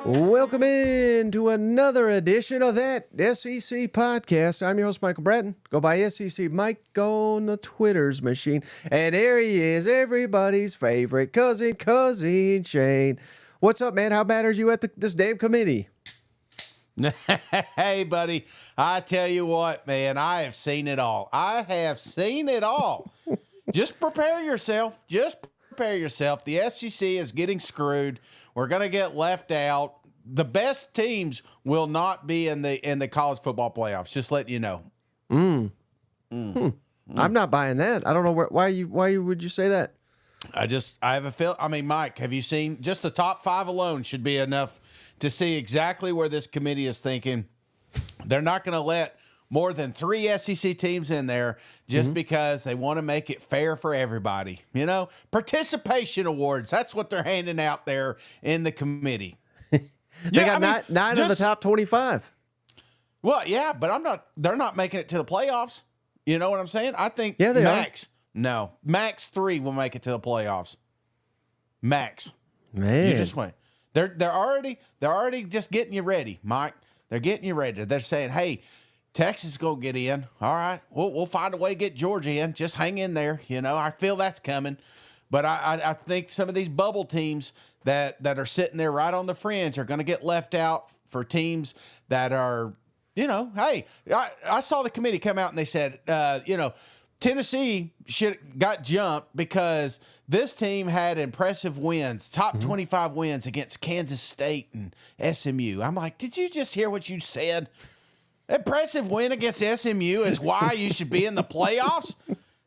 Welcome in to another edition of that SEC podcast. I'm your host, Michael Bratton. Go by SEC Mike on the Twitter's machine. And there he is, everybody's favorite cousin Shane. What's up, man? How bad are you at this damn committee? Hey, buddy. I tell you what, man, I have seen it all. Just prepare yourself. The SEC is getting screwed. We're going to get left out. The best teams will not be in the college football playoffs. Just letting you know. I'm not buying that. I don't know why would you say that? I have a feel. I mean, Mike, have you seen just the top 5 alone should be enough to see exactly where this committee is thinking. They're not going to let more than 3 SEC teams in there just because they want to make it fair for everybody. You know, participation awards. That's what they're handing out there in the committee. They got nine of the top 25. Well, yeah, but they're not making it to the playoffs. You know what I'm saying? I think they max 3 will make it to the playoffs. Max. Man. You just went. They're already just getting you ready, Mike. They're getting you ready. They're saying, hey, Texas is going to get in. All right. We'll find a way to get Georgia in. Just hang in there. You know, I feel that's coming. But I think some of these bubble teams that are sitting there right on the fringe are going to get left out for teams that are, you know, hey, I saw the committee come out and they said, Tennessee got jumped because this team had impressive wins, top 25 wins against Kansas State and SMU. I'm like, did you just hear what you said? Impressive win against SMU is why you should be in the playoffs?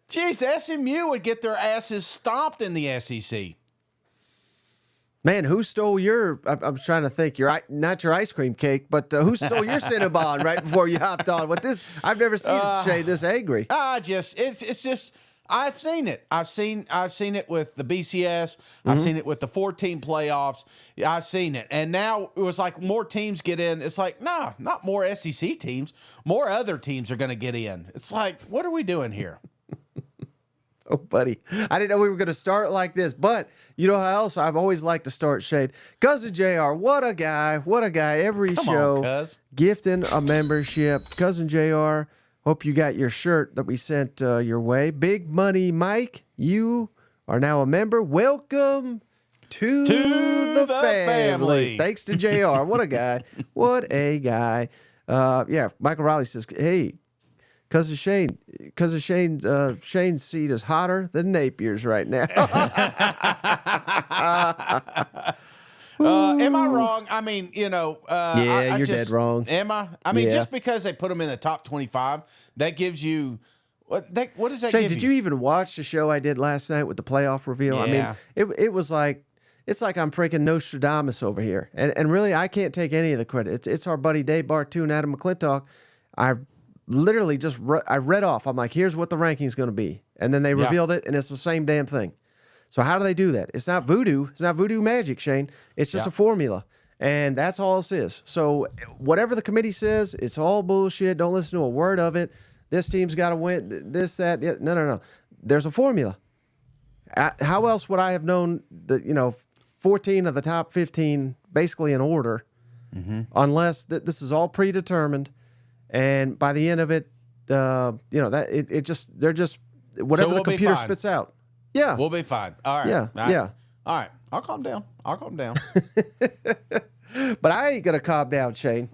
Jeez, SMU would get their asses stomped in the SEC. Man, who stole your? I'm trying to think. Not your ice cream cake, but who stole your Cinnabon right before you hopped on with this? I've never seen Shay this angry. It's just. I've seen it. I've seen it with the BCS. I've seen it with the 14 playoffs. I've seen it, and now it was like more teams get in. It's like nah, not more SEC teams. More other teams are going to get in. It's like, what are we doing here? Oh, buddy. I didn't know we were going to start like this, but you know how else I've always liked to start, Shade? Cousin JR, what a guy. Every show gifting a membership. Cousin JR, hope you got your shirt that we sent your way. Big Money Mike, you are now a member. Welcome to the family. Thanks to JR. What a guy. What a guy. Michael Riley says, hey, Cousin Shane's seat is hotter than Napier's right now. Am I wrong? I mean, you're dead wrong. Am I? I mean, just because they put them in the top 25, that gives you what does that Shane, give did you even watch the show I did last night with the playoff reveal? Yeah. I mean, it was like it's like I'm freaking Nostradamus over here, and really I can't take any of the credit. It's our buddy Dave Bartu and Adam McClintock. I literally I read off. I'm like, here's what the ranking's going to be. And then they revealed it, and it's the same damn thing. So how do they do that? It's not voodoo. It's not voodoo magic, Shane. It's just a formula. And that's all this is. So whatever the committee says, it's all bullshit. Don't listen to a word of it. This team's got to win. This, that. Yeah. No. There's a formula. How else would I have known that, 14 of the top 15 basically in order, unless this is all predetermined. And by the end of it, they're just whatever the computer spits out. Yeah, we'll be fine. All right. Yeah. All right. I'll calm down. But I ain't gonna calm down, Shane,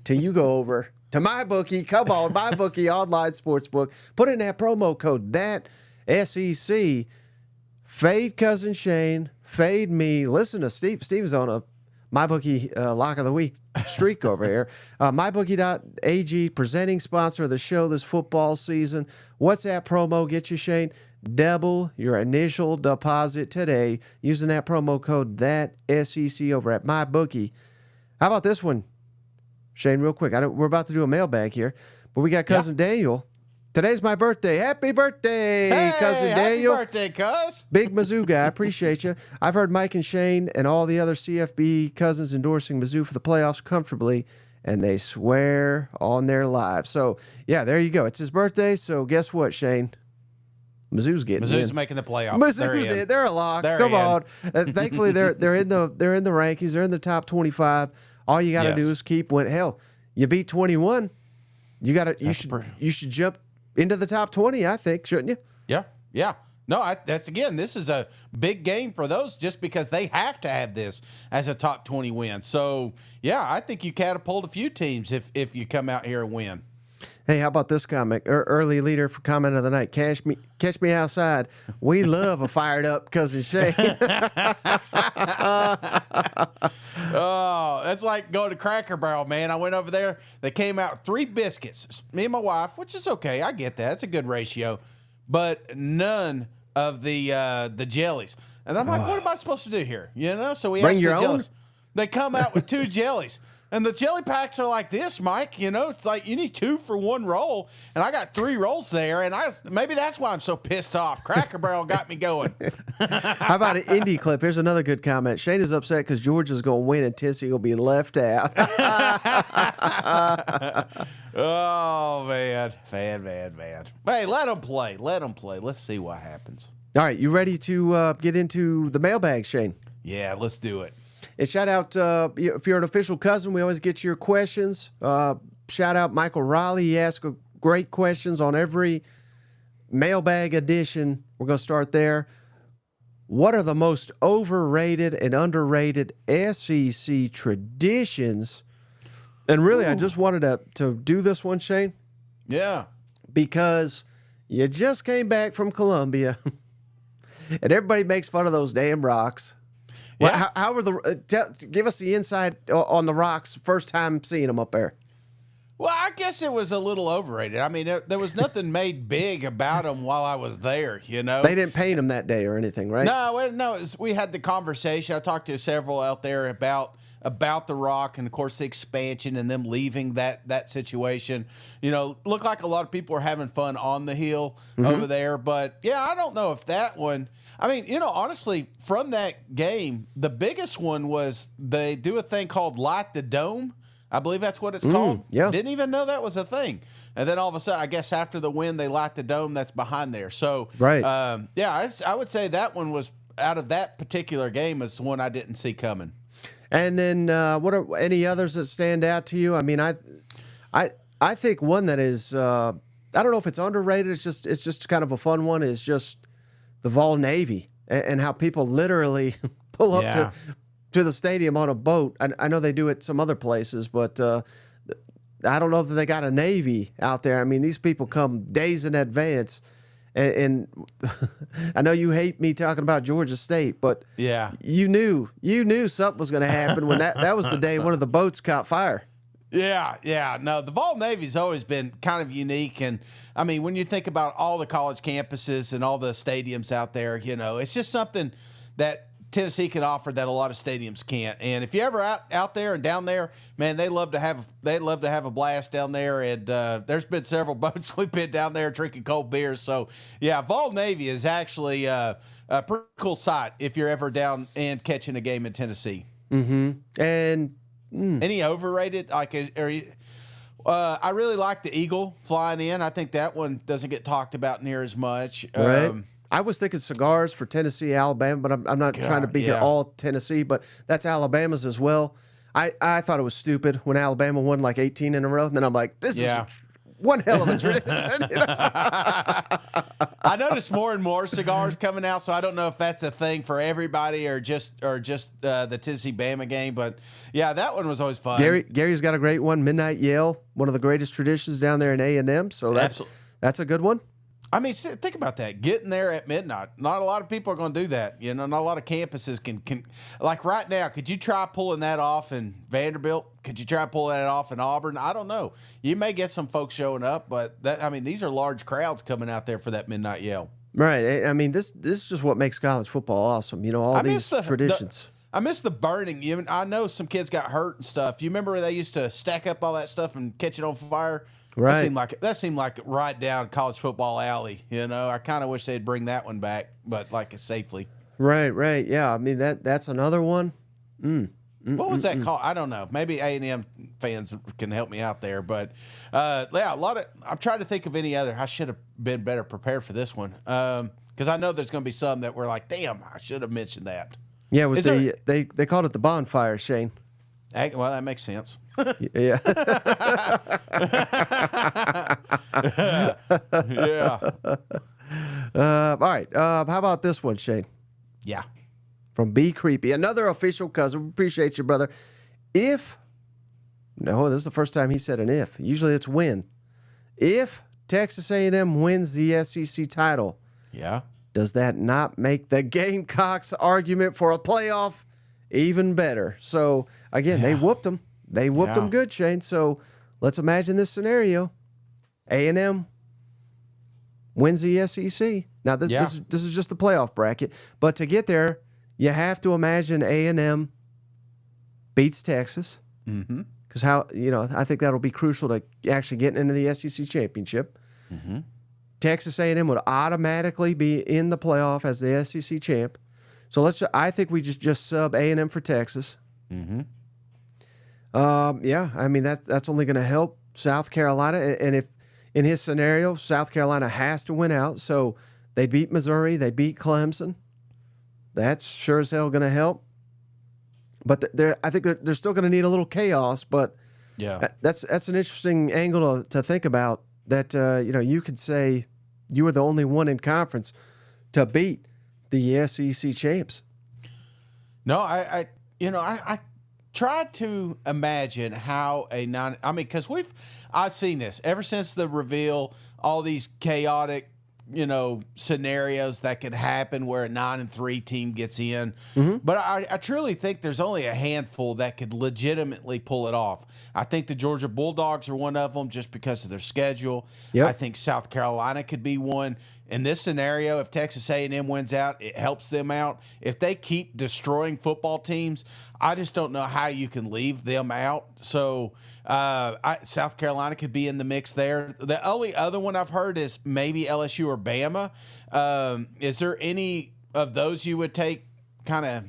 till you go over to MyBookie. Come on, MyBookie online sportsbook. Put in that promo code that SEC. Fade Cousin Shane. Fade me. Listen to Steve. Steve's on a MyBookie lock of the week streak over here. MyBookie.ag, presenting sponsor of the show this football season. What's that promo get you, Shane? Double your initial deposit today using that promo code that SEC over at MyBookie. How about this one, Shane, real quick? We're about to do a mailbag here, but we got Cousin Daniel. Today's my birthday. Happy birthday, Cousin Daniel. Happy birthday, cuz. Big Mizzou guy. I appreciate you. I've heard Mike and Shane and all the other CFB cousins endorsing Mizzou for the playoffs comfortably, and they swear on their lives. So, yeah, there you go. It's his birthday, so guess what, Shane? Mizzou's getting in. Mizzou's making the playoffs. Mizzou's in. They're a lock. Come on. Thankfully, they're in the rankings. They're in the top 25. All you got to do is keep winning. Hell, you beat 21. You should jump into the top 20. I think, shouldn't you? Yeah. No, this is a big game for those just because they have to have this as a top 20 win. So, yeah, I think you catapult a few teams if you come out here and win. Hey, how about this comment? Early leader for comment of the night. Catch me outside. We love a fired up cousin Shane. Oh, that's like going to Cracker Barrel, man. I went over there. They came out with 3 biscuits. Me and my wife, which is okay. I get that. It's a good ratio. But none of the jellies. And I'm like, what am I supposed to do here? So we Bring asked your for own? jellies. They come out with 2 jellies. And the jelly packs are like this, Mike. It's like you need 2 for 1 roll. And I got 3 rolls there. And maybe that's why I'm so pissed off. Cracker Barrel got me going. How about an indie clip? Here's another good comment. Shane is upset because Georgia's going to win and Tennessee will be left out. Oh, man. Hey, let them play. Let's see what happens. All right, you ready to get into the mailbag, Shane? Yeah, let's do it. And shout out, if you're an official cousin, we always get your questions. Shout out Michael Riley. He asks great questions on every mailbag edition. We're going to start there. What are the most overrated and underrated SEC traditions? And really, I just wanted to do this one, Shane. Yeah. Because you just came back from Columbia, and everybody makes fun of those damn rocks. Well, Yeah. how were give us the insight on the rocks first time seeing them up there? Well, I guess it was a little overrated. I mean, there was nothing made big about them while I was there, They didn't paint them that day or anything, right? No. We had the conversation. I talked to several out there about the rock and, of course, the expansion and them leaving that situation. Looked like a lot of people were having fun on the hill over there. But, yeah, I don't know if that one – I mean, honestly, from that game, the biggest one was they do a thing called Light the Dome. I believe that's what it's called. Yeah. Didn't even know that was a thing. And then all of a sudden, I guess after the win, they light the dome that's behind there. So, right. I would say that one was, out of that particular game, is the one I didn't see coming. And then what are any others that stand out to you? I mean, I think one that is I don't know if it's underrated. It's just kind of a fun one. Is just the Vol Navy and how people literally pull up to the stadium on a boat. I know they do it some other places, but I don't know if they got a Navy out there. I mean, these people come days in advance. And I know you hate me talking about Georgia State, but yeah, you knew something was going to happen when that was the day one of the boats caught fire. Yeah. No, the Vol Navy's always been kind of unique. And, I mean, when you think about all the college campuses and all the stadiums out there, it's just something that Tennessee can offer that a lot of stadiums can't. And if you're ever out there and down there, man, they love to have a blast down there. And there's been several boats we've been down there drinking cold beers. So, yeah, Vol Navy is actually a pretty cool sight if you're ever down and catching a game in Tennessee. Mm-hmm. And any overrated? I really like the Eagle flying in. I think that one doesn't get talked about near as much. Right. I was thinking cigars for Tennessee, Alabama, but I'm not trying to be all Tennessee, but that's Alabama's as well. I thought it was stupid when Alabama won like 18 in a row, and then I'm like, this is one hell of a tradition. I noticed more and more cigars coming out, so I don't know if that's a thing for everybody or just the Tennessee Bama game. But yeah, that one was always fun. Gary's got a great one, Midnight Yell, one of the greatest traditions down there in A&M. So that's a good one. I mean, think about that. Getting there at midnight. Not a lot of people are going to do that. Not a lot of campuses can. Like right now, could you try pulling that off in Vanderbilt? Could you try pulling that off in Auburn? I don't know. You may get some folks showing up, but these are large crowds coming out there for that midnight yell. Right. I mean, this is just what makes college football awesome. All these traditions. I miss the burning. I know some kids got hurt and stuff. You remember they used to stack up all that stuff and catch it on fire? Right. That seemed like right down college football alley. I kind of wish they'd bring that one back, but safely. Right. Yeah. I mean that's another one. What was that called? I don't know. Maybe A&M fans can help me out there. But yeah, I'm trying to think of any other. I should have been better prepared for this one because I know there's going to be some that were like, damn, I should have mentioned that. Yeah, it was they called it the bonfire, Shane. Well, that makes sense. Yeah. Yeah. All right. How about this one, Shane? Yeah. From B Creepy, another official cousin. We appreciate you, brother. No, this is the first time he said an if. Usually it's when. If Texas A&M wins the SEC title, Yeah. does that not make the Gamecocks argument for a playoff even better? So again, they whooped them. They whooped them good, Shane. So let's imagine this scenario: A&M wins the SEC. Now this is just the playoff bracket, but to get there, you have to imagine A&M beats Texas. Mm-hmm. Because I think that'll be crucial to actually getting into the SEC championship. Mm-hmm. Texas A&M would automatically be in the playoff as the SEC champ. So I think we just sub A&M for Texas. Mm-hmm. Yeah, I mean that's only going to help South Carolina. And if in his scenario, South Carolina has to win out, so they beat Missouri, they beat Clemson. That's sure as hell going to help. But I think they're still going to need a little chaos. But yeah, that's an interesting angle to think about. That you could say you were the only one in conference to beat the SEC champs. No, I tried to imagine how because I've seen this ever since the reveal, all these chaotic, scenarios that could happen where a 9-3 team gets in. Mm-hmm. But I truly think there's only a handful that could legitimately pull it off. I think the Georgia Bulldogs are one of them just because of their schedule. Yep. I think South Carolina could be one. In this scenario, if Texas A&M wins out, it helps them out. If they keep destroying football teams, I just don't know how you can leave them out. So South Carolina could be in the mix there. The only other one I've heard is maybe LSU or Bama. Is there any of those you would take kind of?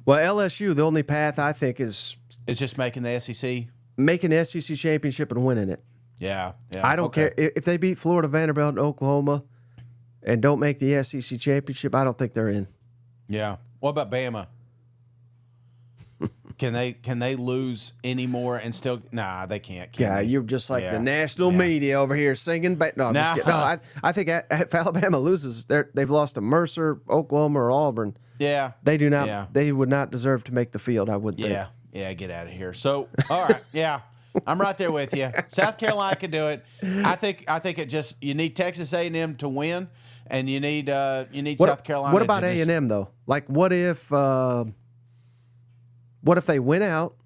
Well, LSU, the only path I think is just making the SEC? Making the SEC championship and winning it. Yeah. I don't care. If they beat Florida, Vanderbilt, and Oklahoma and don't make the SEC championship, I don't think they're in. Yeah. What about Bama? Can they lose any more and still? Nah, they can't. You're just like the national media over here singing. No, I'm just kidding. No, I think if Alabama loses, they've lost to Mercer, Oklahoma, or Auburn. Yeah, they do not. Yeah. They would not deserve to make the field. I would think. Yeah. Get out of here. So, all right. Yeah, I'm right there with you. South Carolina can do it. I think it just you need Texas A&M to win, and you need South Carolina. What about A&M though? Like, what if they win out,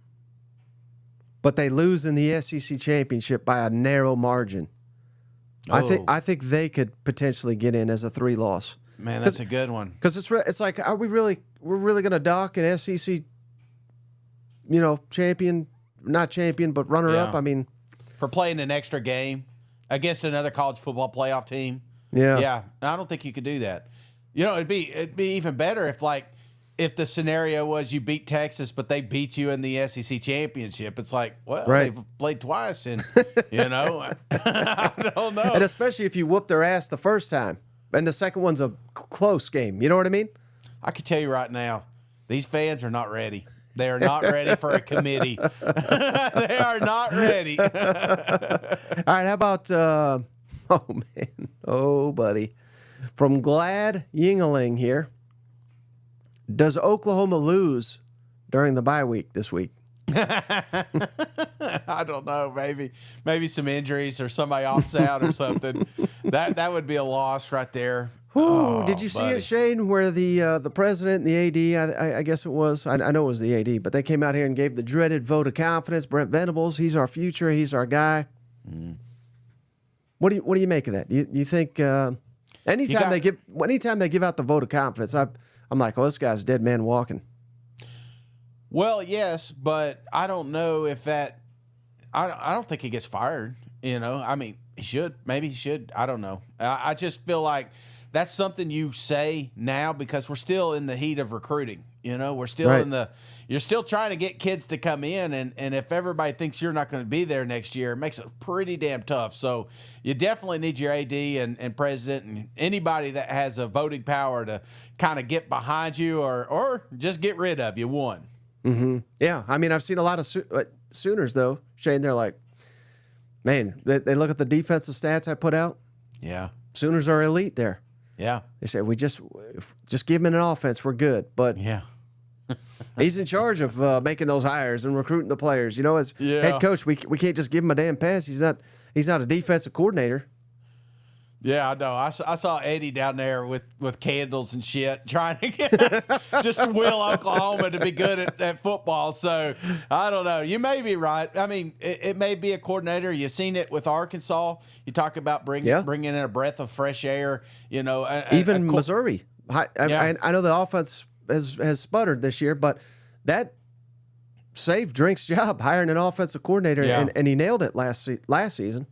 but they lose in the SEC championship by a narrow margin? Oh. I think they could potentially get in as a 3-loss. Man, that's a good one. Because it's like, we're really going to dock an SEC, champion, not champion, but runner up? I mean, for playing an extra game against another college football playoff team. Yeah. Yeah. I don't think you could do that. It'd be even better if the scenario was you beat Texas, but they beat you in the SEC championship. It's like, well, they've played twice, and I don't know. And especially if you whoop their ass the first time, and the second one's a close game. You know what I mean? I can tell you right now, these fans are not ready. They are not ready for a committee. They are not ready. All right, how about, buddy. From Glad Yingling here. Does Oklahoma lose during the bye week this week? I don't know. Maybe some injuries or somebody opts out or something. That would be a loss right there. Did you see it, Shane, where the president and the AD, I guess it was, I know it was the AD, but they came out here and gave the dreaded vote of confidence. Brent Venables, he's our future. He's our guy. Mm. What do you make of that? You think anytime they give out the vote of confidence, I'm like, this guy's a dead man walking. Well, yes, but I don't know if that. I don't think he gets fired. I mean, he should. Maybe he should. I don't know. I just feel like that's something you say now because we're still in the heat of recruiting. You know, we're still you're still trying to get kids to come in, and if everybody thinks you're not going to be there next year, it makes it pretty damn tough. So you definitely need your AD and president and anybody that has a voting power to kind of get behind you or just get rid of you. One. Mm-hmm. Yeah, I mean, I've seen a lot of Sooners though, Shane. They're like, man, they look at the defensive stats I put out. Yeah, Sooners are elite there. Yeah, they say we just give him an offense, we're good. But yeah. He's in charge of making those hires and recruiting the players. You know, as head coach, we can't just give him a damn pass. He's not a defensive coordinator. Yeah, I know. I saw Eddie down there with candles and shit trying to get just will Oklahoma to be good at football. So I don't know. You may be right. I mean, it may be a coordinator. You've seen it with Arkansas. You talk about bringing in a breath of fresh air. You know, even Missouri. I know the offense has sputtered this year, but that saved Drink's job hiring an offensive coordinator, and he nailed it last season.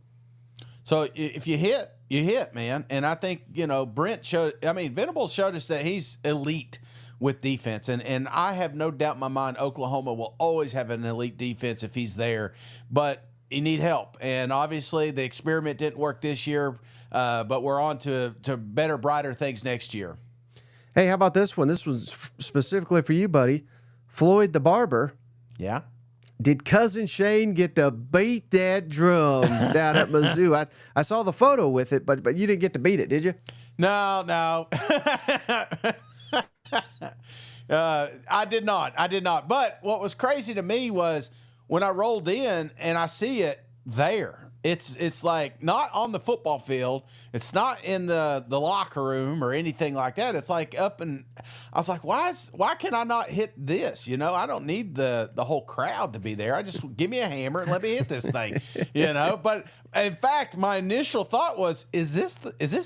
So if you hit, you hit, man. And I think, Venables showed us that he's elite with defense. And I have no doubt in my mind Oklahoma will always have an elite defense if he's there. But you need help. And obviously the experiment didn't work this year, but we're on to better, brighter things next year. Hey, how about this one? This was specifically for you, buddy. Floyd the Barber. Yeah. Did Cousin Shane get to beat that drum down at Mizzou? I saw the photo with it, but you didn't get to beat it, did you? No. I did not. But what was crazy to me was when I rolled in and I see it there. It's like not on the football field. It's not in the locker room or anything like that. It's like up and I was like, why can I not hit this? You know, I don't need the whole crowd to be there. I just give me a hammer and let me hit this thing. You know, but in fact, my initial thought was, is this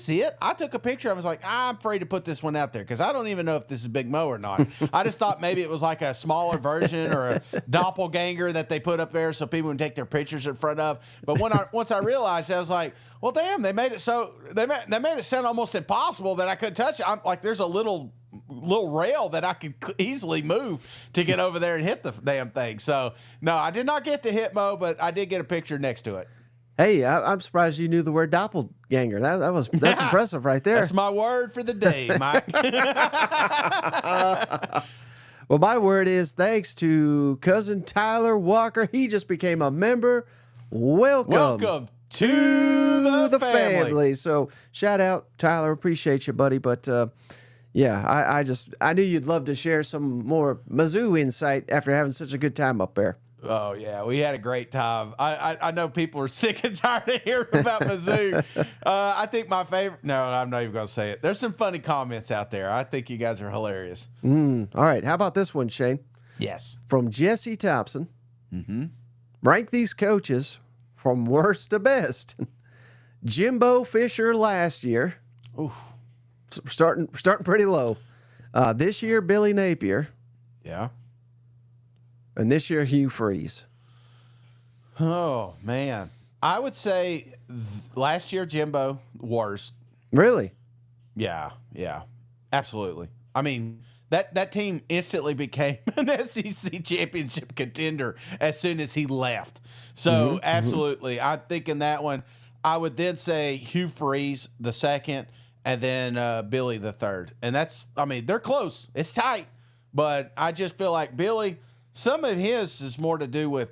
it? I took a picture. I was like, I'm afraid to put this one out there because I don't even know if this is Big Mo or not. I just thought maybe it was like a smaller version or a doppelganger that they put up there so people would take their pictures in front of. But once I realized, I was like, well, damn, they made it so they made it sound almost impossible that I couldn't touch it. I'm like, there's a little rail that I could easily move to get over there and hit the damn thing. So no, I did not get to hit Mo, but I did get a picture next to it. Hey, I'm surprised you knew the word doppelganger. That's impressive right there. That's my word for the day, Mike. Well, my word is thanks to Cousin Tyler Walker. He just became a member. Welcome to the family. So shout out, Tyler. Appreciate you, buddy. But I knew you'd love to share some more Mizzou insight after having such a good time up there. Oh, yeah, we had a great time. I know people are sick and tired of hearing about Mizzou. I think my favorite – no, I'm not even going to say it. There's some funny comments out there. I think you guys are hilarious. All right. How about this one, Shane? Yes. From Jesse Thompson. Mm-hmm. Rank these coaches from worst to best. Jimbo Fisher last year. Oof. Starting pretty low. This year, Billy Napier. Yeah. And this year, Hugh Freeze. Oh, man. I would say last year, Jimbo, worst. Really? Yeah. Absolutely. I mean, that team instantly became an SEC championship contender as soon as he left. So, absolutely. I think in that one, I would then say Hugh Freeze the second, and then Billy the third. And they're close. It's tight. But I just feel like Billy... Some of his is more to do with,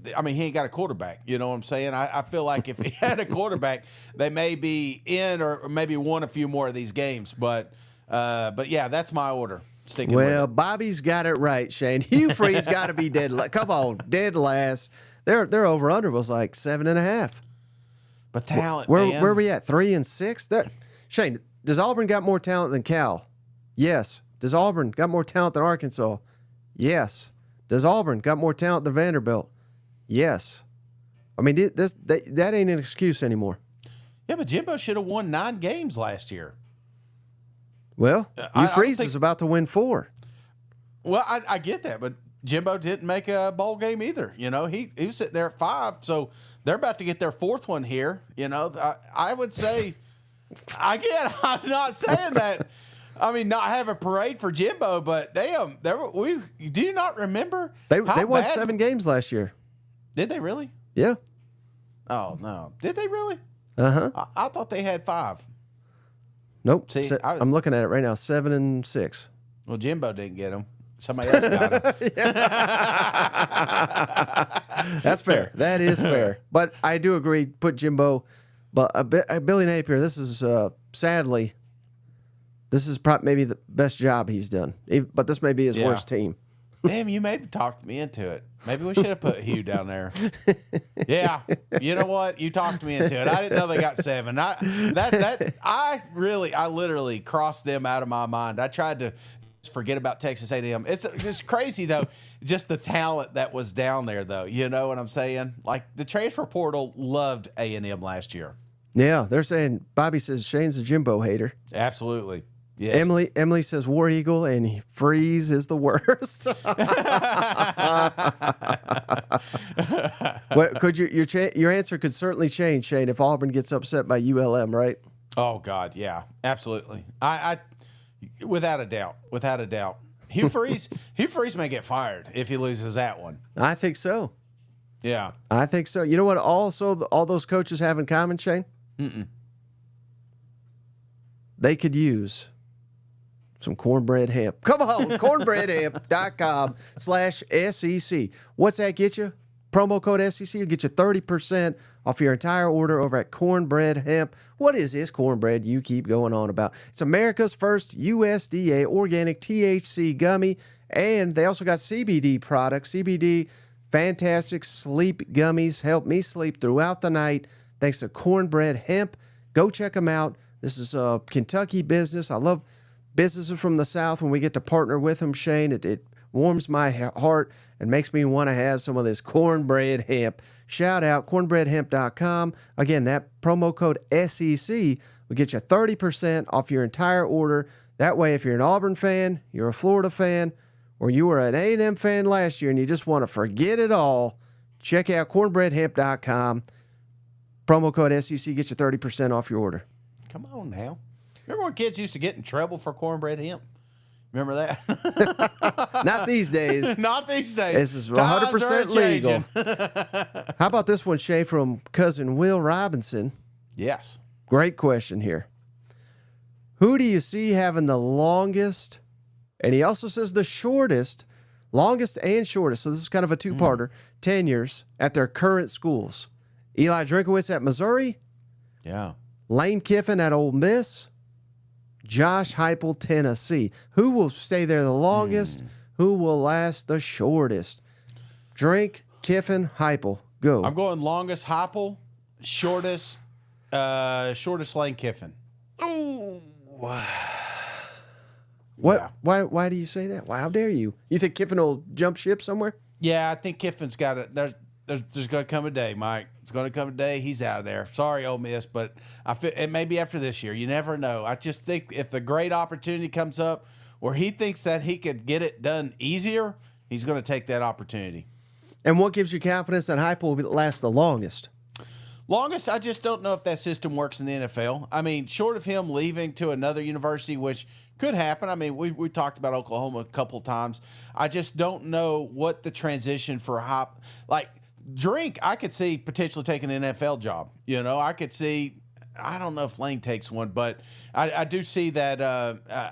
he ain't got a quarterback. You know what I'm saying? I feel like if he had a quarterback, they may be in or maybe won a few more of these games. But yeah, that's my order. Sticking with it. Bobby's got it right, Shane. Hugh Freeze got to be dead. Come on, dead last. Their over under was like 7.5. But talent, man. Where are we at? 3 and 6. Shane, does Auburn got more talent than Cal? Yes. Does Auburn got more talent than Arkansas? Yes. Does Auburn got more talent than Vanderbilt? Yes. I mean, that ain't an excuse anymore. Yeah, but Jimbo should have won 9 games last year. Well, Hugh Freeze is about to win 4. Well, I get that, but Jimbo didn't make a bowl game either. You know, he was sitting there at 5, so they're about to get their 4th one here. You know, I would say, again, I'm not saying that. I mean, not have a parade for Jimbo, but damn, do you not remember? They won 7 games last year. Did they really? Yeah. Oh no, did they really? I thought they had 5. Nope. See, I'm looking at it right now. 7-6. Well, Jimbo didn't get them. Somebody else got them. That's fair. That is fair. But I do agree. Put Jimbo, but Billy Napier. This is sadly, this is maybe the best job he's done. But this may be his worst team. Damn, you maybe talked me into it. Maybe we should have put Hugh down there. Yeah, you know what? You talked me into it. I didn't know they got 7. I literally crossed them out of my mind. I tried to forget about Texas A&M. It's crazy though, just the talent that was down there though. You know what I'm saying? Like the transfer portal loved A&M last year. Yeah, they're saying Bobby says Shane's a Jimbo hater. Absolutely. Yes. Emily says War Eagle and Freeze is the worst. What could your answer could certainly change, Shane, if Auburn gets upset by ULM, right? Oh God, yeah, absolutely. I without a doubt. Hugh Freeze may get fired if he loses that one. I think so. Yeah, I think so. You know what? Also, all those coaches have in common, Shane. They could use some cornbread hemp. Come on, cornbreadhemp.com/SEC. What's that get you? Promo code SEC will get you 30% off your entire order over at Cornbread Hemp. What is this cornbread you keep going on about? It's America's first USDA organic THC gummy, and they also got CBD products. CBD, fantastic sleep gummies. Help me sleep throughout the night thanks to Cornbread Hemp. Go check them out. This is a Kentucky business. I love businesses from the South when we get to partner with them, Shane. It warms my heart and makes me want to have some of this cornbread hemp. Shout out cornbreadhemp.com. Again, that promo code SEC will get you 30% off your entire order. That way, if you're an Auburn fan, you're a Florida fan, or you were an A&M fan last year and you just want to forget it all, check out cornbreadhemp.com. Promo code SEC gets you 30% off your order. Come on now. Remember when kids used to get in trouble for cornbread hemp? Remember that? Not these days. Not these days. This is 100% legal. How about this one, Shay, from cousin Will Robinson? Yes. Great question here. Who do you see having the longest, and he also says the shortest, longest and shortest, so this is kind of a two-parter, tenures at their current schools? Eli Drinkowitz at Missouri? Yeah. Lane Kiffin at Ole Miss? Josh Heupel, Tennessee. Who will stay there the longest? Who will last the shortest? Drink, Kiffin, Heupel. Go. I'm going longest Heupel, shortest Lane Kiffin. Ooh. What? Yeah. Why do you say that? Why? How dare you? You think Kiffin will jump ship somewhere? Yeah, I think Kiffin's got it. There's going to come a day, Mike. It's going to come a day. He's out of there. Sorry, Ole Miss, but I feel it may be after this year. You never know. I just think if the great opportunity comes up where he thinks that he could get it done easier, he's going to take that opportunity. And what gives you confidence that Heupel will last the longest? Longest, I just don't know if that system works in the NFL. I mean, short of him leaving to another university, which could happen. I mean, we talked about Oklahoma a couple of times. I just don't know what the transition for Drink, I could see potentially taking an NFL job. You know, I could see, I don't know if Lane takes one, but I do see that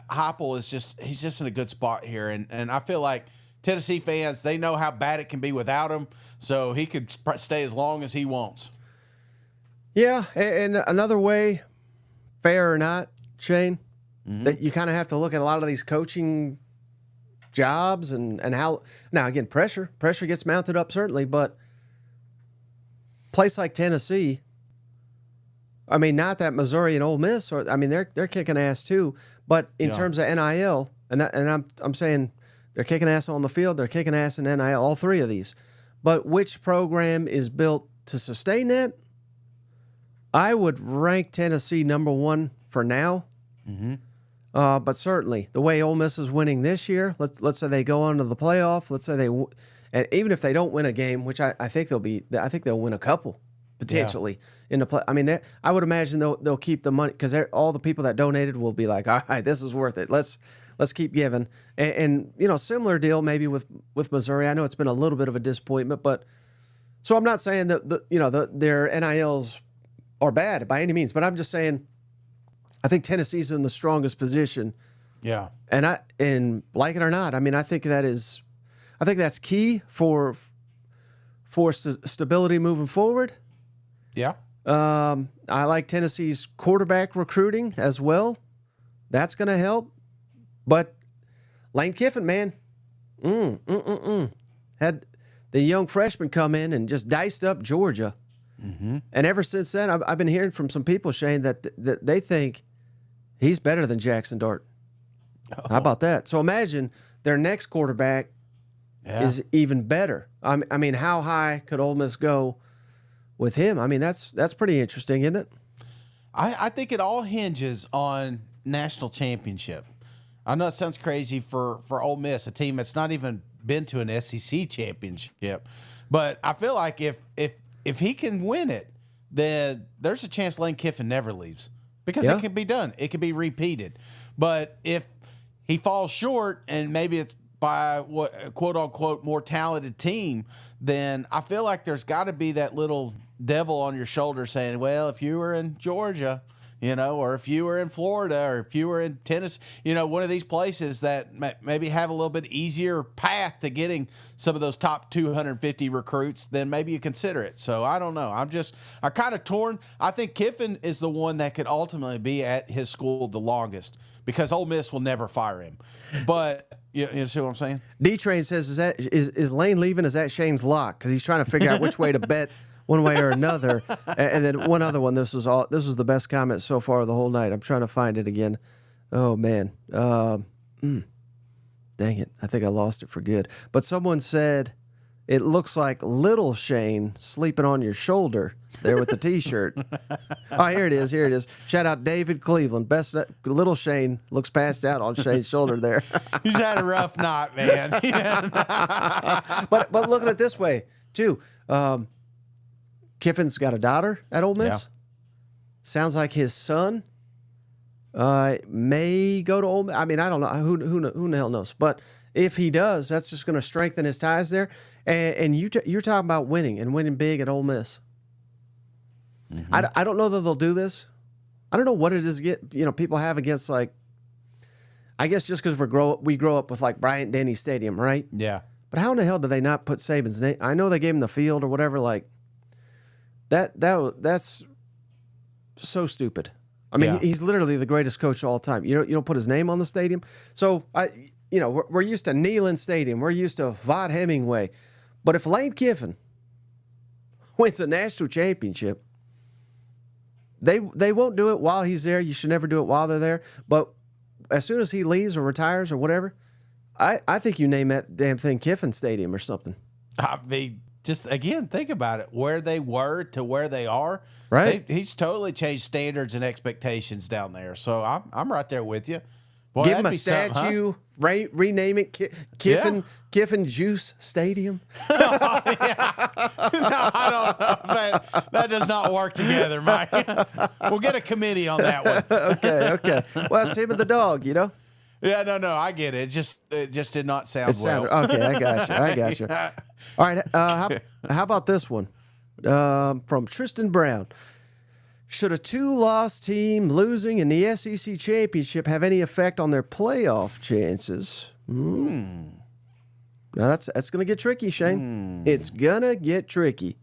Heupel he's just in a good spot here. And I feel like Tennessee fans, they know how bad it can be without him, so he could stay as long as he wants. Yeah, and another way, fair or not, Shane, that you kind of have to look at a lot of these coaching jobs and how, now again, pressure gets mounted up certainly, but place like Tennessee, I mean, not that Missouri and Ole Miss, they're kicking ass too, but in terms of NIL, and I'm saying they're kicking ass on the field, they're kicking ass in NIL, all three of these, but which program is built to sustain that? I would rank Tennessee number one for now. But certainly the way Ole Miss is winning this year, let's say they go on to the playoff. Let's say and even if they don't win a game, which I think they'll win a couple. potentially in the play. I mean, I would imagine they'll keep the money because all the people that donated will be like, all right, this is worth it. Let's keep giving. And similar deal maybe with Missouri. I know it's been a little bit of a disappointment, but so I'm not saying that their NILs are bad by any means, but I'm just saying I think Tennessee's in the strongest position. Yeah. And like it or not, I mean, I think that's key for stability moving forward. Yeah. I like Tennessee's quarterback recruiting as well. That's going to help. But Lane Kiffin, man, had the young freshman come in and just diced up Georgia. Mm-hmm. And ever since then, I've been hearing from some people, Shane, that they think he's better than Jackson Dart. Oh. How about that? So imagine their next quarterback is even better. I mean, how high could Ole Miss go with him? I mean, that's pretty interesting, isn't it? I think it all hinges on national championship. I know it sounds crazy for Ole Miss, a team that's not even been to an SEC championship, but I feel like if he can win it, then there's a chance Lane Kiffin never leaves because it can be done. It can be repeated. But if he falls short and maybe it's by what quote unquote more talented team, then I feel like there's got to be that little devil on your shoulder saying, well, if you were in Georgia, or if you were in Florida or if you were in Tennessee, one of these places that maybe have a little bit easier path to getting some of those top 250 recruits, then maybe you consider it. So I don't know. I'm kind of torn. I think Kiffin is the one that could ultimately be at his school the longest because Ole Miss will never fire him. But you see what I'm saying? D-Train says, is Lane leaving? Is that Shane's lock? Because he's trying to figure out which way to bet one way or another. And then one other one. This was the best comment so far the whole night. I'm trying to find it again. Oh man, dang it! I think I lost it for good. But someone said it looks like little Shane sleeping on your shoulder there with the T-shirt. Oh, here it is. Here it is. Shout out David Cleveland. Best little Shane looks passed out on Shane's shoulder there. He's had a rough night, man. But look at it this way too. Kiffin's got a daughter at Ole Miss. Yeah. Sounds like his son may go to Ole Miss. I mean, I don't know. Who the hell knows? But if he does, that's just going to strengthen his ties there. And you're talking about winning big at Ole Miss. Mm-hmm. I don't know that they'll do this. I don't know what it is people have against, like, I guess just because we grow up with like Bryant-Denny Stadium, right? Yeah. But how in the hell do they not put Saban's name? I know they gave him the field or whatever, like. That's so stupid. I mean, he's literally the greatest coach of all time. You don't put his name on the stadium. So we're used to Neyland Stadium. We're used to Vaught Hemingway. But if Lane Kiffin wins a national championship, they won't do it while he's there. You should never do it while they're there. But as soon as he leaves or retires or whatever, I think you name that damn thing Kiffin Stadium or something. I mean, just again, think about it. Where they were to where they are, right? He's totally changed standards and expectations down there. So I'm right there with you. Boy, give him a statue, rename it Kiffin Juice Stadium. No, I don't know. That does not work together, Mike. We'll get a committee on that one. Okay. Well, it's him and the dog, Yeah, no, I get it. It just did not sound well. Okay, I got you. All right, how about this one from Tristan Brown? Should a 2-loss team losing in the SEC championship have any effect on their playoff chances? Now that's going to get tricky, Shane. It's going to get tricky.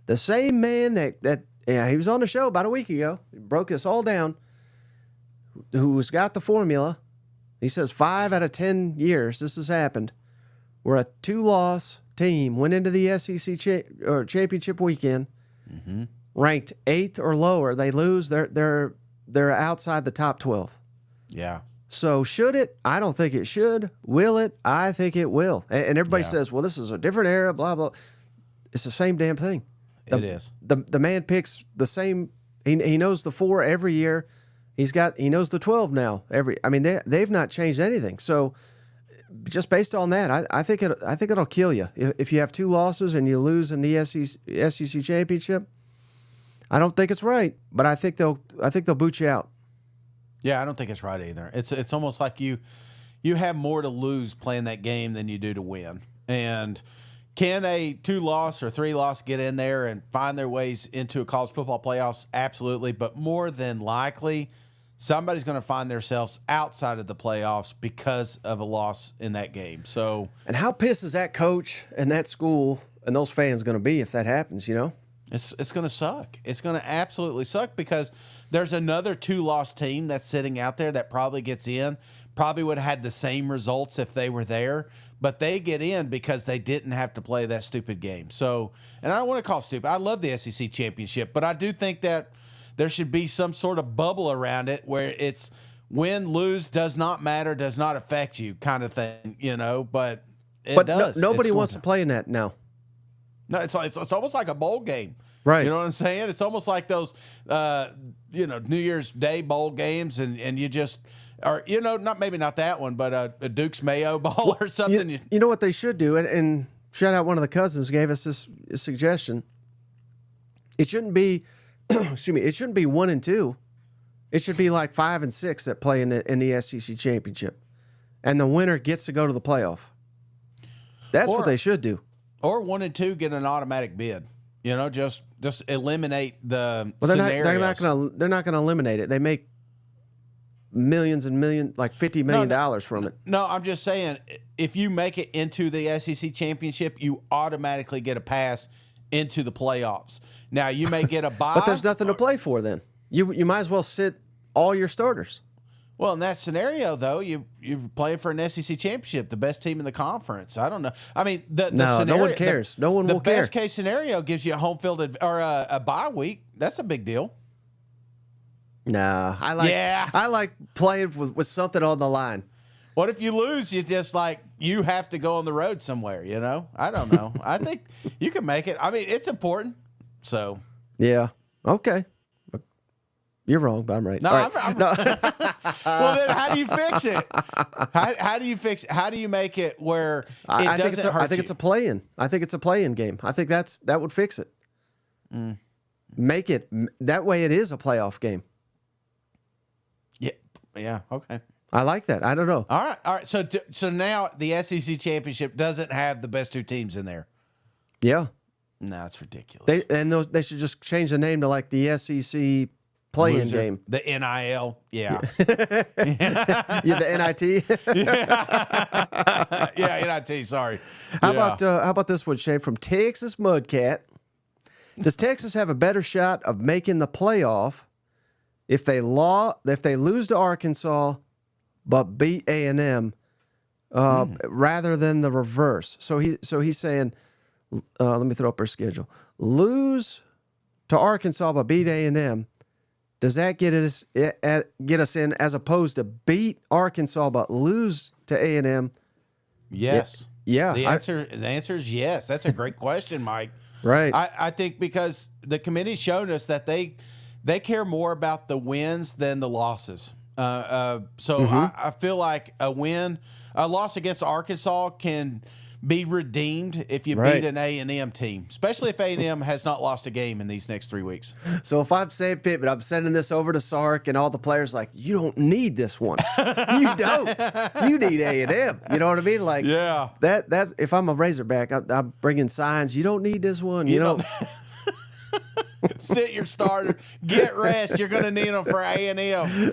The same man that he was on the show about a week ago, he broke this all down, who's got the formula. He says 5 out of 10 years this has happened where a 2-loss team went into the SEC championship weekend, ranked 8th or lower. They lose. They're outside the top 12. Yeah. So should it? I don't think it should. Will it? I think it will. And everybody says, well, this is a different era, blah, blah. It's the same damn thing. It is. The man picks the same. He knows the 4 every year. He knows the 12 now. They've not changed anything. So just based on that, I think it'll kill you if you have 2 losses and you lose in the SEC championship. I don't think it's right, but I think they'll boot you out. Yeah, I don't think it's right either. It's almost like you have more to lose playing that game than you do to win. And can a 2-loss or 3-loss get in there and find their ways into a college football playoffs? Absolutely. But more than likely, somebody's going to find themselves outside of the playoffs because of a loss in that game. So, and how pissed is that coach and that school and those fans going to be if that happens, you know? It's going to suck. It's going to absolutely suck because there's another 2-loss team that's sitting out there that probably gets in, probably would have had the same results if they were there, but they get in because they didn't have to play that stupid game. So, and I don't want to call it stupid. I love the SEC championship, but I do think that there should be some sort of bubble around it where it's win, lose, does not matter, does not affect you kind of thing, you know, but it does. Nobody wants to play in that now. No, it's almost like a bowl game. Right. You know what I'm saying? It's almost like those, New Year's Day bowl games, and you just, or, not that one, but a Duke's Mayo Bowl or something. You know what they should do? And shout out, one of the cousins gave us this suggestion. It shouldn't be, it shouldn't be 1 and 2. It should be like 5 and 6 that play in the SEC championship, and the winner gets to go to the playoff. That's what they should do. Or 1 and 2 get an automatic bid. Just eliminate the scenarios. They're not gonna eliminate it. They make millions and millions, like $50 million from it. No, I'm just saying, if you make it into the SEC championship, you automatically get a pass into the playoffs. Now you may get a bye, but there's nothing to play for. Then you might as well sit all your starters. Well, in that scenario, though, you play for an SEC championship, the best team in the conference. I don't know. I mean, the scenario, no one cares. No one will care. The best case scenario gives you a home field or a bye week. That's a big deal. Nah, I like playing with something on the line. What if you lose? You just you have to go on the road somewhere. I don't know. I think you can make it. I mean, it's important. So yeah, okay. You're wrong, but I'm right. No, right. I'm no. Well, then how do you fix it? How do you fix it? How do you make it where it doesn't hurt you? I think it's a play-in. I think it's a play-in game. I think that would fix it. Make it that way. It is a playoff game. Yeah. Okay. I like that. I don't know. All right. So now the SEC championship doesn't have the best 2 teams in there. Yeah. No, that's ridiculous. They should just change the name to like the SEC play-in game. The NIL. Yeah. Yeah, the NIT. Yeah, NIT. Sorry. How about this one, Shane, from Texas Mudcat? Does Texas have a better shot of making the playoff if they lose to Arkansas but beat A&M rather than the reverse? So he's saying, let me throw up our schedule. Lose to Arkansas but beat A&M. Does that get us in, as opposed to beat Arkansas but lose to A&M? Yes. Yeah. The answer is yes. That's a gret question, Mike. Right. I think because the committee's shown us that they care more about the wins than the losses. I feel like a loss against Arkansas can be redeemed if you beat an A&M team, especially if A&M has not lost a game in these next 3 weeks. So if I'm Sam Pittman, I'm sending this over to Sark and all the players like, you don't need this one. You don't. You need A&M. You know what I mean? Like, yeah. That's if I'm a Razorback, I'm bringing signs. You don't need this one. You know. Sit your starter. Get rest. You're going to need them for A&M.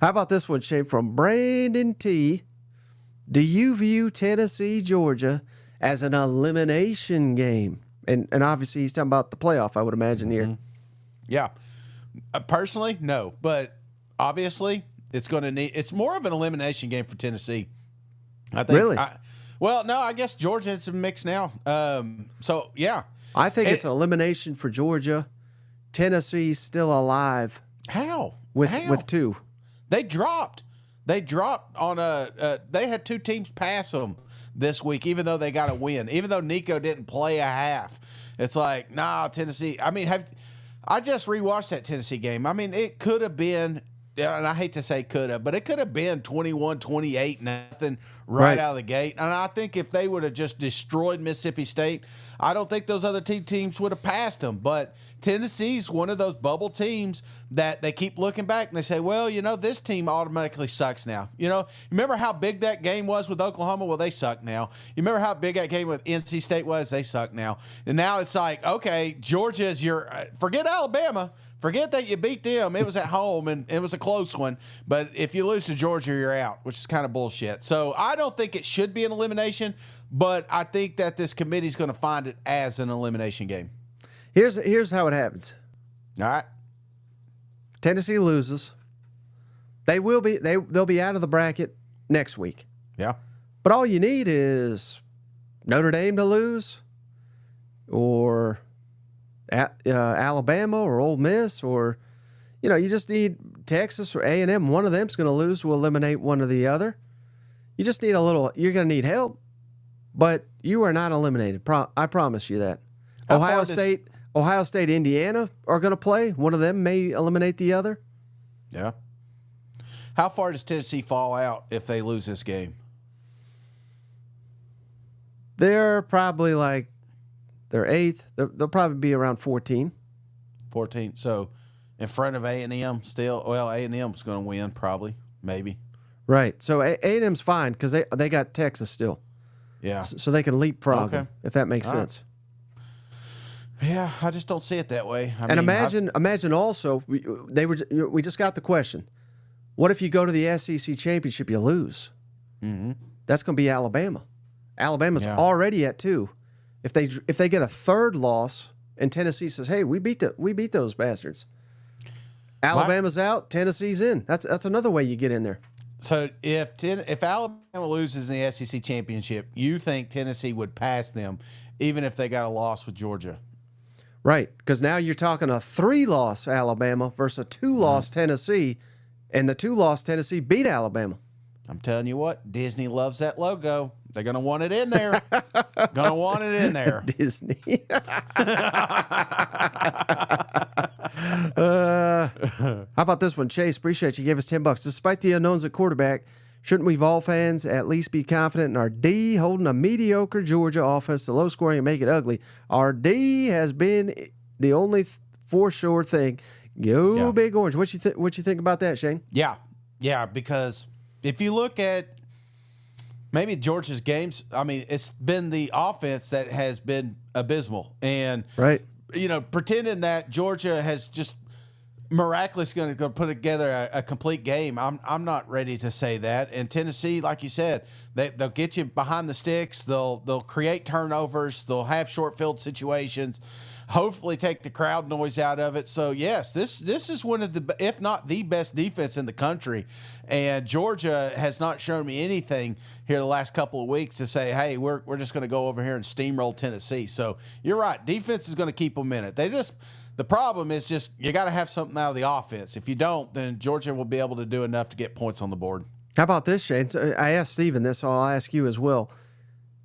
How about this one, Shane, from Brandon T. Do you view Tennessee, Georgia as an elimination game? And obviously he's talking about the playoff, I would imagine here. Yeah. Personally, no. But obviously it's more of an elimination game for Tennessee. I think. Really? No, I guess Georgia has some mix now. So, yeah. I think it's an elimination for Georgia. Tennessee's still alive. How? With 2. They dropped. They dropped on they had 2 teams pass them this week, even though they got a win. Even though Nico didn't play a half. It's like, nah, Tennessee. I mean, I just rewatched that Tennessee game. I mean, it could have been yeah, and I hate to say could have, but it could have been 21-28, nothing right out of the gate. And I think if they would have just destroyed Mississippi State, I don't think those other teams would have passed them. But Tennessee's one of those bubble teams that they keep looking back and they say, well, this team automatically sucks now. Remember how big that game was with Oklahoma? Well, they suck now. You remember how big that game with NC State was? They suck now. And now it's like, okay, Georgia's your forget Alabama. Forget that you beat them. It was at home, and it was a close one. But if you lose to Georgia, you're out, which is kind of bullshit. So I don't think it should be an elimination, but I think that this committee is going to find it as an elimination game. Here's how it happens. All right. Tennessee loses. They'll be out of the bracket next week. Yeah. But all you need is Notre Dame to lose, or Alabama or Ole Miss, or you just need Texas or A&M. One of them's going to lose. We'll eliminate one or the other. You just need a little. You're going to need help, but you are not eliminated. I promise you that. Ohio State, Indiana are going to play. One of them may eliminate the other. Yeah. How far does Tennessee fall out if they lose this game? They're probably they're eighth. They'll probably be around 14. 14. So in front of A&M still. Well, A&M's going to win probably, maybe. Right. So A&M's fine because they got Texas still. Yeah. So they can leapfrog them, if that makes sense. Right. Yeah, I just don't see it that way. Imagine also we just got the question. What if you go to the SEC championship, you lose? Mm-hmm. That's going to be Alabama. Alabama's already at 2. If they get a third loss and Tennessee says, "Hey, we beat those bastards," Alabama's out, Tennessee's in. That's another way you get in there. So if Alabama loses in the SEC championship, you think Tennessee would pass them, even if they got a loss with Georgia? Right, because now you're talking a 3-loss Alabama versus a 2-loss Tennessee, and the 2-loss Tennessee beat Alabama. I'm telling you what, Disney loves that logo. They're going to want it in there. Going to want it in there. Disney. How about this one, Chase? Appreciate you. Gave us $10. Despite the unknowns at quarterback, shouldn't we Vol fans at least be confident in our D holding a mediocre Georgia offense to low scoring and make it ugly? Our D has been the only for sure thing. Go Big Orange. What you think about that, Shane? Yeah, because if you look at maybe Georgia's games, I mean, it's been the offense that has been abysmal. And, pretending that Georgia has just miraculously going to go put together a complete game, I'm not ready to say that. And Tennessee, like you said, they'll get you behind the sticks. They'll create turnovers. They'll have short field situations. Hopefully take the crowd noise out of it. So, yes, this is one of the, if not the best defense in the country. And Georgia has not shown me anything here the last couple of weeks to say, hey, we're just going to go over here and steamroll Tennessee. So, you're right. Defense is going to keep them in it. The problem is just you got to have something out of the offense. If you don't, then Georgia will be able to do enough to get points on the board. How about this, Shane? I asked Steven this, so I'll ask you as well.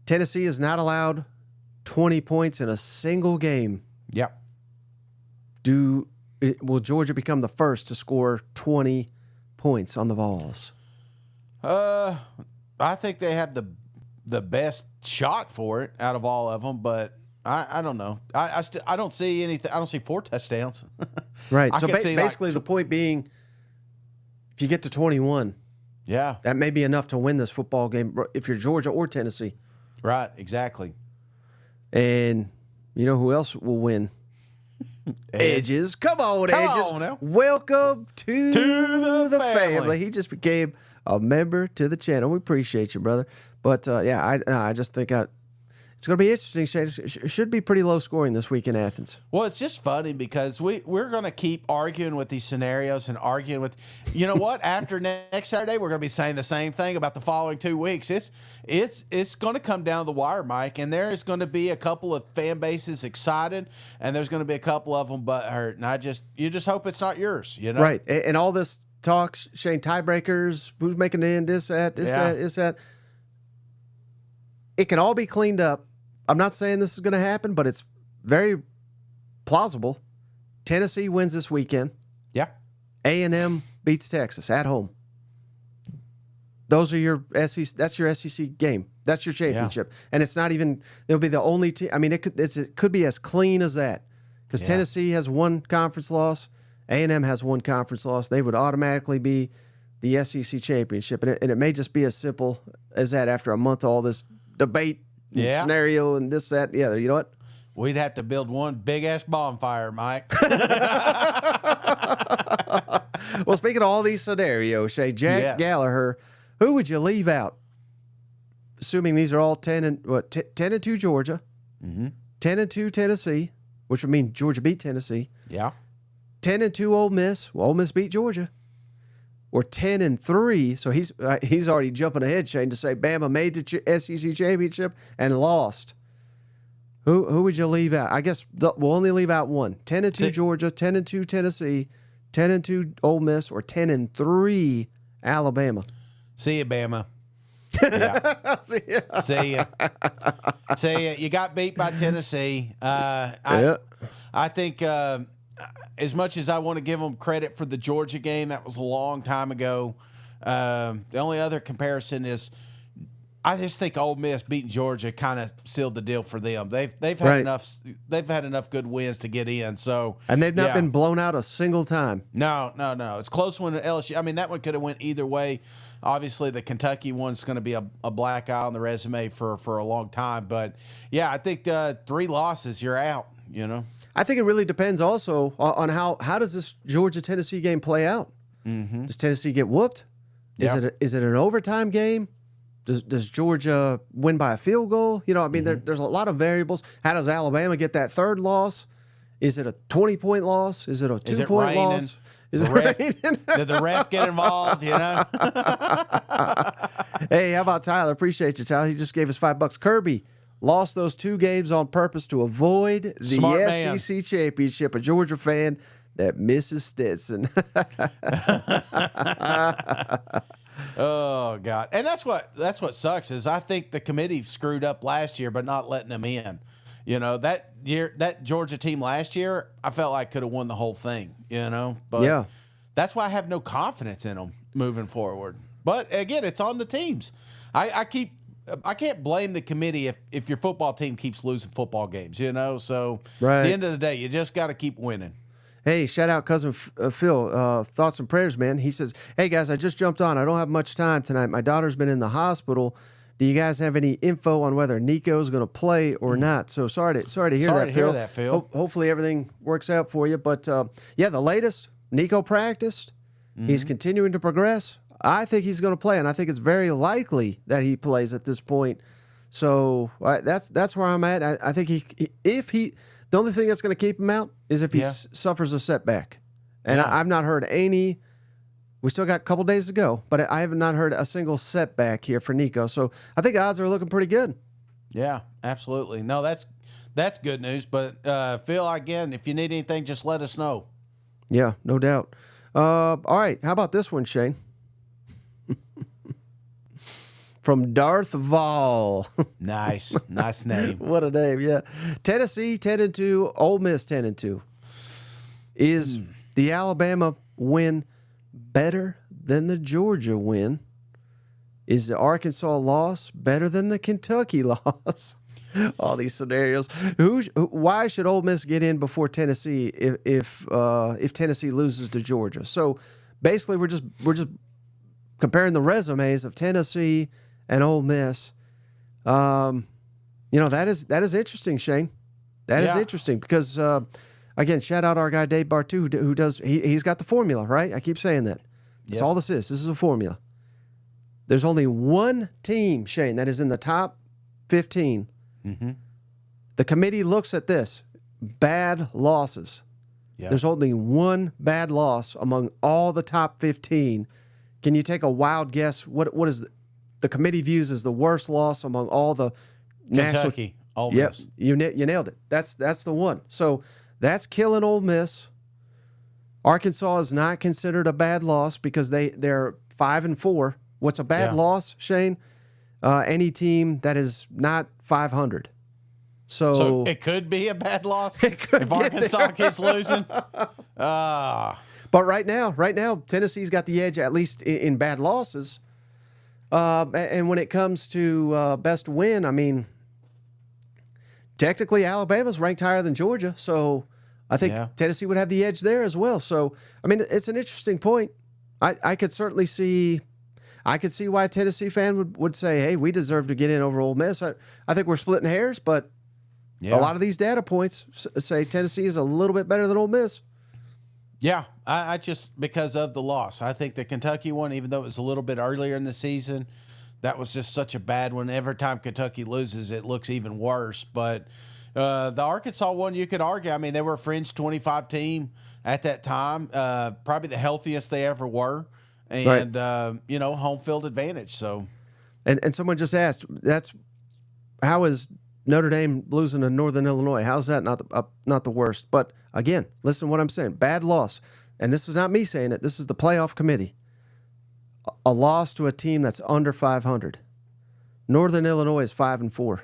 Tennessee is not allowed 20 points in a single game. Yep. Will Georgia become the first to score 20 points on the Vols? I think they have the best shot for it out of all of them, but I don't know. I don't see anything. I don't see 4 touchdowns. Right. So basically, the point being, if you get to 21, that may be enough to win this football game if you're Georgia or Tennessee. Right. Exactly. And you know who else will win? Edges. Come on, Edges. On now. Welcome to the family. He just became a member to the channel. We appreciate you, brother. But, I just think it's going to be interesting, Shane. It should be pretty low scoring this week in Athens. Well, it's just funny because we're going to keep arguing with these scenarios and arguing with, you know what? After next Saturday, we're going to be saying the same thing about the following 2 weeks. It's going to come down the wire, Mike, and there is going to be a couple of fan bases excited, and there's going to be a couple of them butthurt. And you just hope it's not yours, you know? Right. And all this talks, Shane, tiebreakers, who's making the end, this, that. It can all be cleaned up. I'm not saying this is going to happen, but it's very plausible. Tennessee wins this weekend. Yeah. A&M beats Texas at home. Those are your SEC. That's your SEC game. That's your championship, and it's not even. They'll be the only team. I mean, it could be as clean as that, because Tennessee has one conference loss, A&M has one conference loss. They would automatically be the SEC championship, and it may just be as simple as that after a month of all this debate, scenario, and this, that, the other. You know what? We'd have to build one big ass bonfire, Mike. Well, speaking of all these scenarios, Shay, Jack Gallagher, who would you leave out? Assuming these are all 10-2 Georgia, 10-2 Tennessee, which would mean Georgia beat Tennessee. Yeah. 10-2 Ole Miss. Well, Ole Miss beat Georgia. Or 10-3. So he's already jumping ahead, Shane, to say Bama made the SEC championship and lost. Who would you leave out? I guess we'll only leave out one. 10-2 Georgia, 10-2 Tennessee, 10-2 Ole Miss, or 10-3 Alabama. See you, Bama. Yeah. See ya. See ya. You got beat by Tennessee. I think as much as I want to give them credit for the Georgia game, that was a long time ago. The only other comparison is I just think Ole Miss beating Georgia kind of sealed the deal for them. They've had enough. They've had enough good wins to get in. So and they've not been blown out a single time. No. It's close one at LSU. I mean, that one could have went either way. Obviously, the Kentucky one's going to be a black eye on the resume for a long time. But yeah, I think 3 losses, you're out. You know. I think it really depends also on how does this Georgia-Tennessee game play out? Mm-hmm. Does Tennessee get whooped? Is it an overtime game? Does Georgia win by a field goal? You know, I mean, there's a lot of variables. How does Alabama get that third loss? Is it a 20-point loss? Is it a 2-point loss? Is it raining? Did the ref get involved, you know? Hey, how about Tyler? Appreciate you, Tyler. He just gave us $5. Kirby lost those 2 games on purpose to avoid the SEC championship. A Georgia fan that misses Stetson. Oh God! And that's what sucks is I think the committee screwed up last year, but not letting them in. You know, that Georgia team last year, I felt like could have won the whole thing. You know, but that's why I have no confidence in them moving forward. But again, it's on the teams. I can't blame the committee if your football team keeps losing football games. You know, so at the end of the day, you just got to keep winning. Hey, shout out cousin Phil. Thoughts and prayers, man. He says, "Hey guys, I just jumped on. I don't have much time tonight. My daughter's been in the hospital. Do you guys have any info on whether Nico's going to play or not?" So sorry to hear that, Phil. Hopefully everything works out for you. But the latest, Nico practiced. He's continuing to progress. I think he's going to play, and I think it's very likely that he plays at this point. So that's where I'm at. I think the only thing that's going to keep him out is if he suffers a setback. And I've not heard any. We still got a couple days to go, but I have not heard a single setback here for Nico. So I think odds are looking pretty good. Yeah, absolutely. No, that's good news. But Phil, again, if you need anything, just let us know. Yeah, no doubt. All right, how about this one, Shane? From Darth Vol. Nice name. What a name, yeah. Tennessee 10-2, Ole Miss 10-2. Is the Alabama win better than the Georgia win? Is the Arkansas loss better than the Kentucky loss? All these scenarios. Why should Ole Miss get in before Tennessee if Tennessee loses to Georgia? So basically, we're just comparing the resumes of Tennessee and Ole Miss. That is interesting, Shane. That is interesting because again, shout out our guy Dave Bartu who does he's got the formula, right? I keep saying that. That's all this is. This is a formula. There's only one team, Shane, that is in the top 15. Mm-hmm. The committee looks at this. Bad losses. Yeah. There's only one bad loss among all the top 15. Can you take a wild guess? What is the committee views as the worst loss among all the Kentucky, Ole Miss. Yep, you nailed it. That's the one. So that's killing Ole Miss. Arkansas is not considered a bad loss because they're 5-4. What's a bad loss, Shane? Any team that is not 500. So it could be a bad loss if Arkansas keeps losing. But right now, Tennessee's got the edge, at least in bad losses. And when it comes to best win, I mean, technically Alabama's ranked higher than Georgia, so I think Tennessee would have the edge there as well. So, I mean, it's an interesting point. I could certainly see. I could see why a Tennessee fan would say, hey, we deserve to get in over Ole Miss. I think we're splitting hairs, but a lot of these data points say Tennessee is a little bit better than Ole Miss. Yeah, I just, because of the loss. I think the Kentucky one, even though it was a little bit earlier in the season, that was just such a bad one. Every time Kentucky loses, it looks even worse. But the Arkansas one, you could argue. I mean, they were a fringe 25 team at that time, probably the healthiest they ever were. And, home field advantage. So, and someone just asked, how is Notre Dame losing to Northern Illinois? How's that not the worst? But again, listen to what I'm saying. Bad loss. And this is not me saying it. This is the playoff committee. A loss to a team that's under 500. Northern Illinois is 5-4.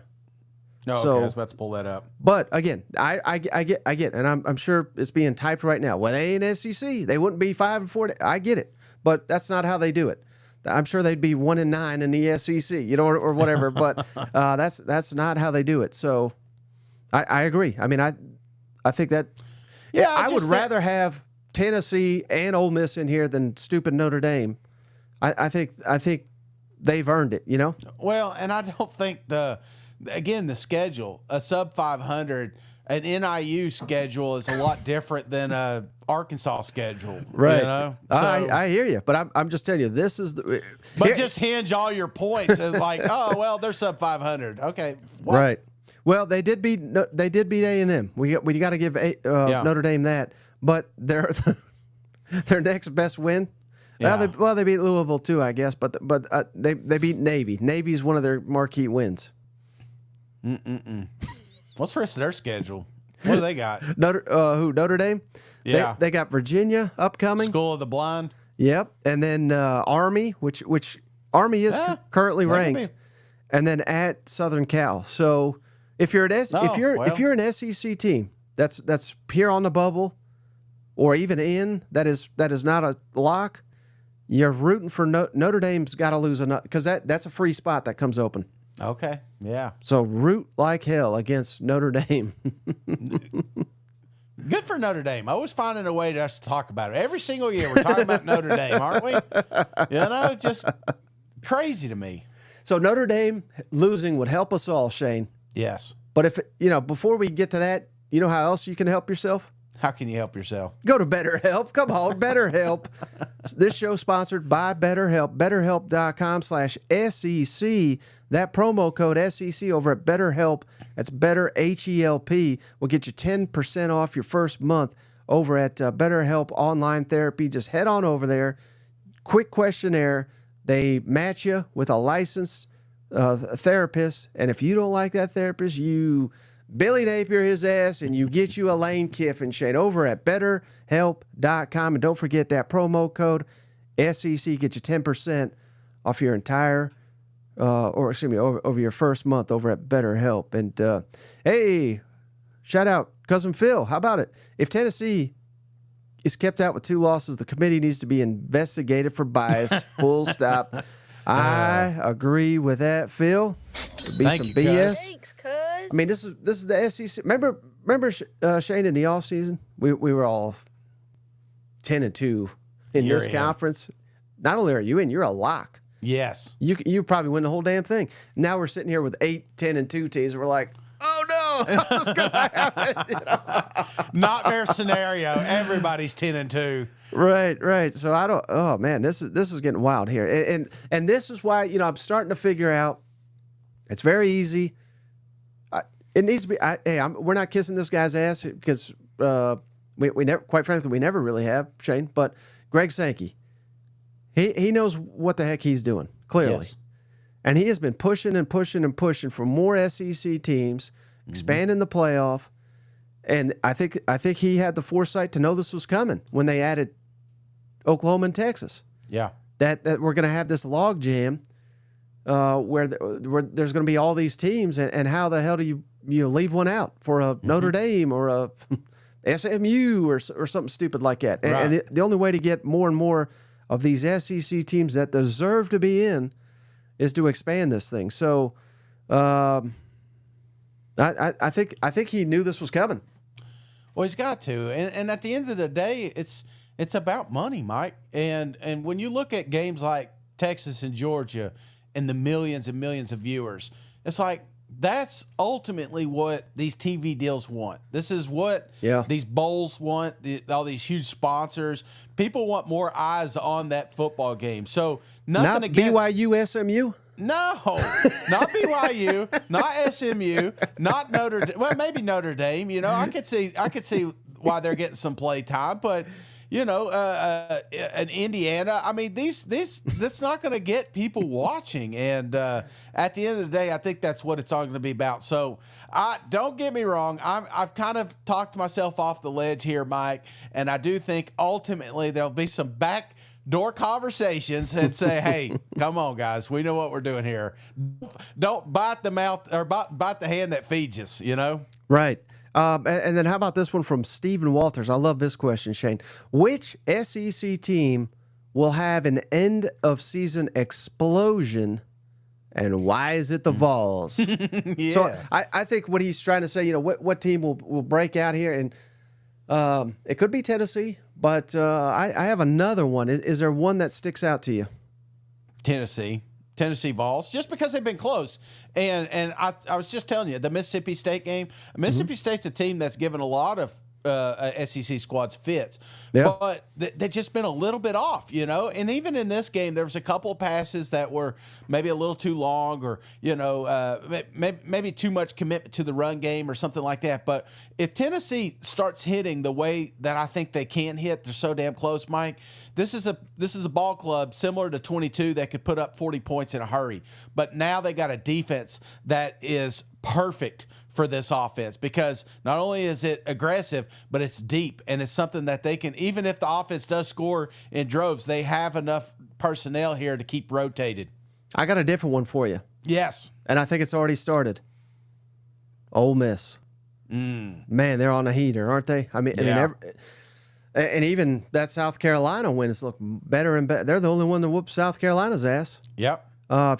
No, so, okay, I was about to pull that up. But again, I get, and I'm sure it's being typed right now. Well, they ain't SEC. They wouldn't be 5-4. I get it. But that's not how they do it. I'm sure they'd be 1-9 in the SEC, or whatever. But that's not how they do it. So I agree. I mean, I think that I would rather have Tennessee and Ole Miss in here than stupid Notre Dame. I think they've earned it. Well, and I don't think the schedule, a sub 500. An NIU schedule is a lot different than a Arkansas schedule, right? So, I hear you, but I'm just telling you, this is the. But just hinge all your points as like, oh well, they're sub 500. Okay, what? Right. Well, they did beat A&M. We got to give Notre Dame that, but their next best win. Yeah. They beat Louisville too, I guess, but they beat Navy. Navy's one of their marquee wins. What's the rest of their schedule? What do they got? Notre Dame? Yeah. They got Virginia upcoming. School of the Blind. Yep. And then Army, which Army is currently ranked. And then at Southern Cal. So if you're if you're an SEC team that's here on the bubble or even in, that is not a lock, you're rooting for Notre Dame's got to lose another, because that's a free spot that comes open. Okay. Yeah. So root like hell against Notre Dame. Good for Notre Dame. Always finding a way to us to talk about it. Every single year we're talking about Notre Dame, aren't we? Just crazy to me. So Notre Dame losing would help us all, Shane. Yes. But if before we get to that, you know how else you can help yourself? How can you help yourself? Go to BetterHelp. Come on, BetterHelp. This show sponsored by BetterHelp. BetterHelp.com/SEC. That promo code SEC over at BetterHelp, that's Better HELP, will get you 10% off your first month over at BetterHelp Online Therapy. Just head on over there. Quick questionnaire. They match you with a licensed therapist. And if you don't like that therapist, you Billy Napier his ass, and you get you a Lane Kiffin shade over at BetterHelp.com. And don't forget that promo code SEC, get you 10% off your entire over your first month over at BetterHelp. And hey, shout out Cousin Phil. How about it? If Tennessee is kept out with 2 losses, the committee needs to be investigated for bias. Full stop. I agree with that, Phil. It'd be some BS. Thanks, cuz. I mean, this is the SEC. Remember, Shane, in the offseason, we were all 10-2 in this conference. Not only are you in, you're a lock. Yes. You probably win the whole damn thing. Now we're sitting here with 8, 10-2 teams, and we're like, oh no, how's this gonna happen? Nightmare scenario. Everybody's 10-2. Right. So I don't. Oh man, this is getting wild here, and this is why I'm starting to figure out. It's very easy. It needs to be. We're not kissing this guy's ass because we never, quite frankly, we never really have, Shane. But Greg Sankey, he knows what the heck he's doing, clearly. Yes. And he has been pushing and pushing and pushing for more SEC teams, expanding the playoff. And I think he had the foresight to know this was coming when they added Oklahoma and Texas. Yeah. That we're going to have this log jam where there's going to be all these teams, and how the hell do you leave one out for a Notre Dame or a SMU or something stupid like that. And, Right. and the only way to get more and more of these SEC teams that deserve to be in is to expand this thing. So I think he knew this was coming. Well, he's got to, and at the end of the day, it's about money, Mike. And when you look at games like Texas and Georgia and the millions and millions of viewers, it's like that's ultimately what these TV deals want. This is what these bowls want. All these huge sponsors, people want more eyes on that football game. So nothing Not against BYU, SMU. No, not BYU, not SMU, not Notre Dame. Well, maybe Notre Dame. You know, I could see why they're getting some play time, but you know, an Indiana. I mean, that's not going to get people watching. And at the end of the day, I think that's what it's all going to be about. So, don't get me wrong. I've kind of talked myself off the ledge here, Mike, and I do think ultimately there'll be some backdoor conversations and say, hey, come on, guys, we know what we're doing here. Don't bite the mouth or bite the hand that feeds us, you know? Right. And then how about this one from Stephen Walters? I love this question, Shane. Which SEC team will have an end-of-season explosion, and why is it the Vols? Yeah. So I think what he's trying to say, you know, what team will break out here, and it could be Tennessee, but I have another one. Is there one that sticks out to you? Tennessee Vols, just because they've been close. And I was just telling you, the Mississippi State game, Mississippi State's a team that's given a lot of SEC squads fits, but they've just been a little bit off, you know. And even in this game, there was a couple of passes that were maybe a little too long, or you know, maybe too much commitment to the run game or something like that. But if Tennessee starts hitting the way that I think they can hit, they're so damn close, Mike. This is a ball club similar to 22 that could put up 40 points in a hurry. But now they got a defense that is perfect for this offense, because not only is it aggressive, but it's deep, and it's something that they can, even if the offense does score in droves, they have enough personnel here to keep rotated. I got a different one for you. Yes. And I think it's already started. Ole Miss. Man, they're on a heater, aren't they? I mean, and even that South Carolina win is looking better and better. They're the only one that whooped South Carolina's ass. Yep.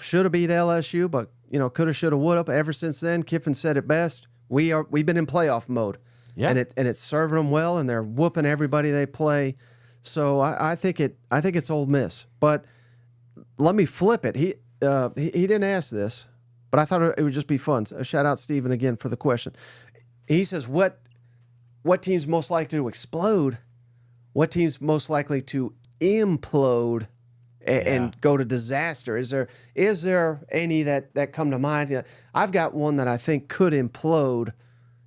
Should have beat LSU, but you know, coulda, shoulda, woulda. Ever since then, Kiffin said it best. We've been in playoff mode, and it's serving them well, and they're whooping everybody they play. So I think it's Ole Miss. But let me flip it. He didn't ask this, but I thought it would just be fun. So shout out Steven again for the question. He says, what team's most likely to explode? What team's most likely to implode and go to disaster? Is there any that come to mind? I've got one that I think could implode.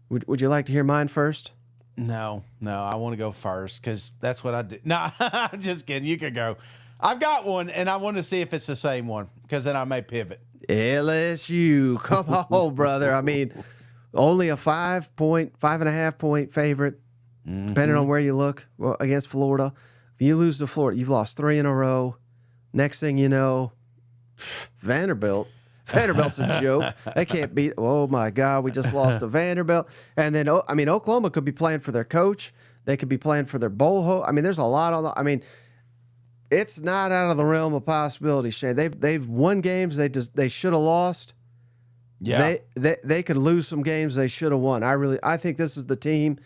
Would you like to hear mine first? No, I want to go first because that's what I do. No, I'm just kidding. You can go. I've got one, and I want to see if it's the same one, because then I may pivot. LSU, come on, brother. I mean, only a 5.5 point favorite, depending on where you look, against Florida. If you lose to Florida, you've lost 3 in a row. Next thing you know, Vanderbilt's a joke. They can't beat. Oh my God, we just lost to Vanderbilt. And then, I mean, Oklahoma could be playing for their coach. They could be playing for their bowl host. I mean, there's a lot on. I mean, it's not out of the realm of possibility, Shane. They've won games they should have lost. Yeah, they could lose some games they should have won. I think this is the team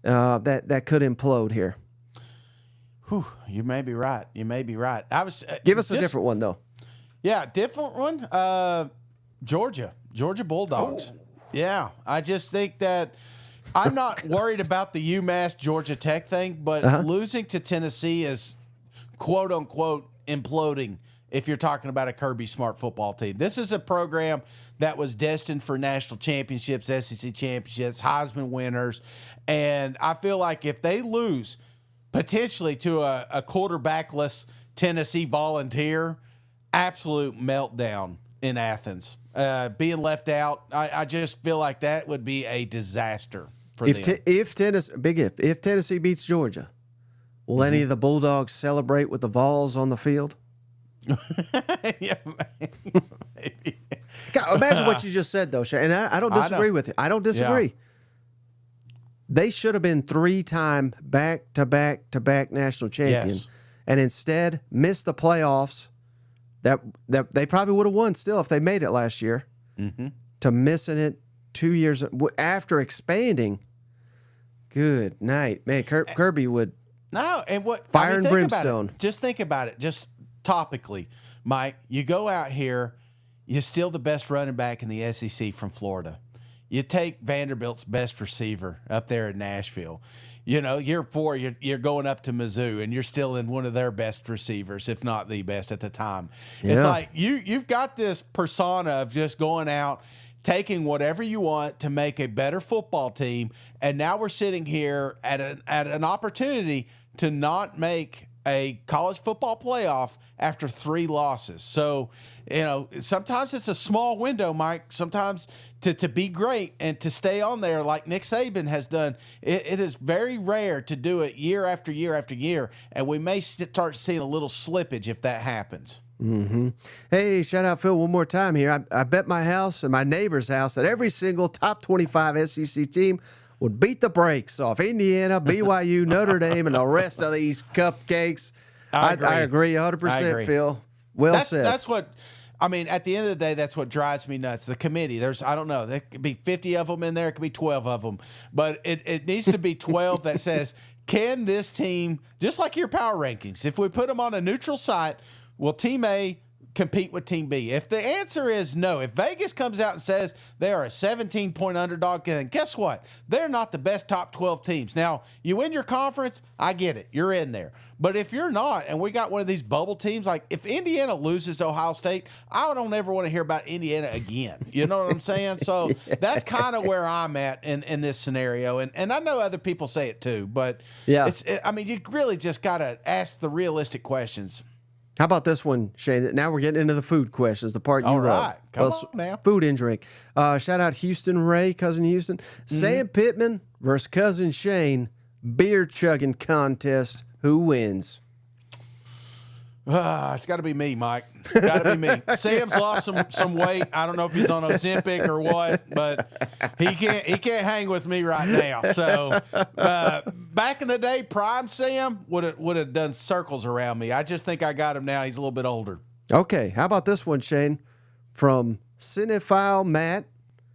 that could implode here. Whew, you may be right. Give us a different one though. Yeah, different one. Georgia Bulldogs. Oh. Yeah, I just think that I'm not worried about the UMass Georgia Tech thing, but losing to Tennessee is quote unquote imploding. If you're talking about a Kirby Smart football team, this is a program that was destined for national championships, SEC championships, Heisman winners, and I feel like if they lose potentially to a quarterbackless Tennessee Volunteer, absolute meltdown in Athens. Being left out, I just feel like that would be a disaster for them. If Tennessee beats Georgia, will any of the Bulldogs celebrate with the Vols on the field? Yeah, maybe. God, imagine what you just said, though, Shane. And I don't disagree with it. I don't disagree. They should have been 3-time back-to-back-to-back national champion, Yes. and instead missed the playoffs. That they probably would have won still if they made it last year. Mm-hmm. To missing it 2 years after expanding. Good night, man. Kirby would No, and what Fire and think brimstone. About it. Just think about it, just topically, Mike. You go out here, you're still the best running back in the SEC from Florida. You take Vanderbilt's best receiver up there in Nashville. You know, year 4, you're going up to Mizzou, and you're still in one of their best receivers, if not the best at the time. Yeah. It's like you've got this persona of just going out, taking whatever you want to make a better football team, and now we're sitting here at an opportunity to not make a college football playoff after 3 losses. So, you know, sometimes it's a small window, Mike. Sometimes to be great and to stay on there like Nick Saban has done, it is very rare to do it year after year after year, and we may start seeing a little slippage if that happens. Mm-hmm. Hey, shout out Phil one more time here. I bet my house and my neighbor's house that every single top 25 SEC team would beat the brakes off Indiana, BYU, Notre Dame, and the rest of these cupcakes. I agree 100%, Phil. Well said. That's what, I mean, at the end of the day, that's what drives me nuts. The committee, I don't know, there could be 50 of them in there, it could be 12 of them, but it needs to be 12 that says, can this team, just like your power rankings, if we put them on a neutral site, will Team A compete with Team B? If the answer is no, if Vegas comes out and says they are a 17-point underdog, then guess what? They're not the best top 12 teams. Now, you win your conference, I get it. You're in there. But if you're not, and we got one of these bubble teams, like if Indiana loses to Ohio State, I don't ever want to hear about Indiana again. You know what I'm saying? So that's kind of where I'm at in this scenario. And I know other people say it too, but I mean, you really just got to ask the realistic questions. How about this one, Shane? Now we're getting into the food questions, the part you All love. right. Come on now. Food and drink. Shout out Houston Ray, cousin Houston. Sam Pittman versus cousin Shane. Beer chugging contest. Who wins? It's got to be me, Mike. Got to be me. Sam's lost some weight. I don't know if he's on Ozempic or what, but he can't hang with me right now. So back in the day, prime Sam would have done circles around me. I just think I got him now. He's a little bit older. Okay, how about this one, Shane? From Cinephile Matt.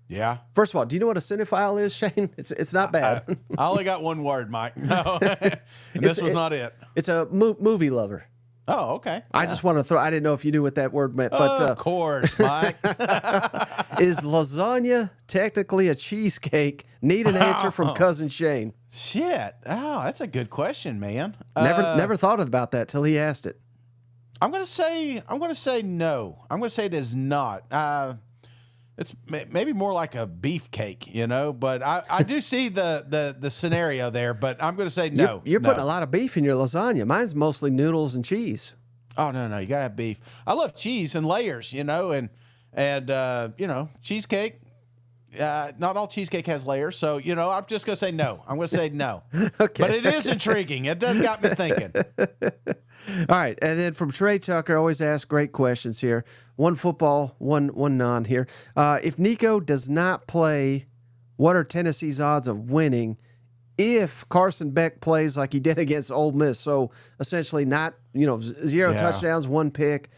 Yeah. First of all, do you know what a cinephile is, Shane? It's not bad. I only got one word, Mike. No, and this was not it. It's a movie lover. Oh, okay. I just want to throw. I didn't know if you knew what that word meant, but of course, Mike. is lasagna technically a cheesecake? Need an answer from cousin Shane. Shit. Oh, that's a good question, man. Never thought about that till he asked it. I'm gonna say no. I'm gonna say it is not. It's maybe more like a beefcake, you know. But I do see the scenario there. But I'm gonna say no. You're putting a lot of beef in your lasagna. Mine's mostly noodles and cheese. Oh no, you gotta have beef. I love cheese and layers, you know, and you know, cheesecake. Not all cheesecake has layers, so you know, I'm just gonna say no. I'm gonna say no. Okay, but it is intriguing. It does got me thinking. All right, and then from Trey Tucker, always ask great questions here. One football, one non here. If Nico does not play, what are Tennessee's odds of winning if Carson Beck plays like he did against Ole Miss? So essentially, not zero touchdowns, 1 pick.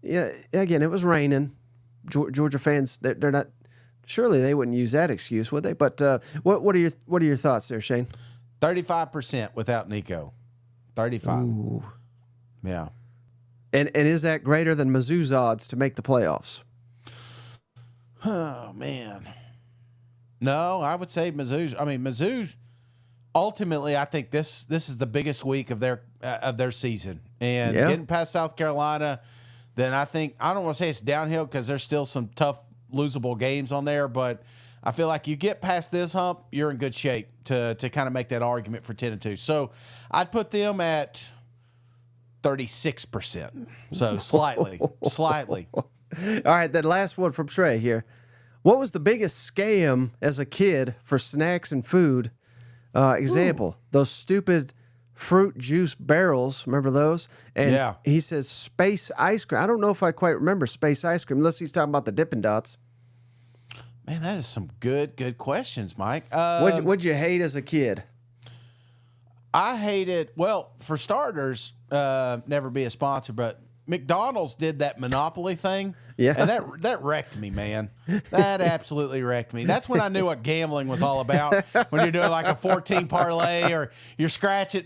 Yeah, again, it was raining. Georgia fans, they're not. Surely they wouldn't use that excuse, would they? But what are your thoughts there, Shane? 35% without Nico. 35. Ooh. Yeah. And is that greater than Mizzou's odds to make the playoffs? Oh man. No, I would say Mizzou's ultimately, I think this is the biggest week of their season. And getting past South Carolina, then I don't want to say it's downhill because there's still some tough losable games on there, but I feel like you get past this hump, you're in good shape to kind of make that argument for 10-2. So I'd put them at 36%. So slightly. All right, that last one from Trey here. What was the biggest scam as a kid for snacks and food? Example, those stupid fruit juice barrels. Remember those? And he says space ice cream. I don't know if I quite remember space ice cream, unless he's talking about the Dippin' Dots. Man, that is some good questions, Mike. What'd you hate as a kid? I hated, well, for starters, never be a sponsor, but McDonald's did that Monopoly thing. Yeah. And that wrecked me, man. That absolutely wrecked me. That's when I knew what gambling was all about. When you're doing like a 14 parlay or you're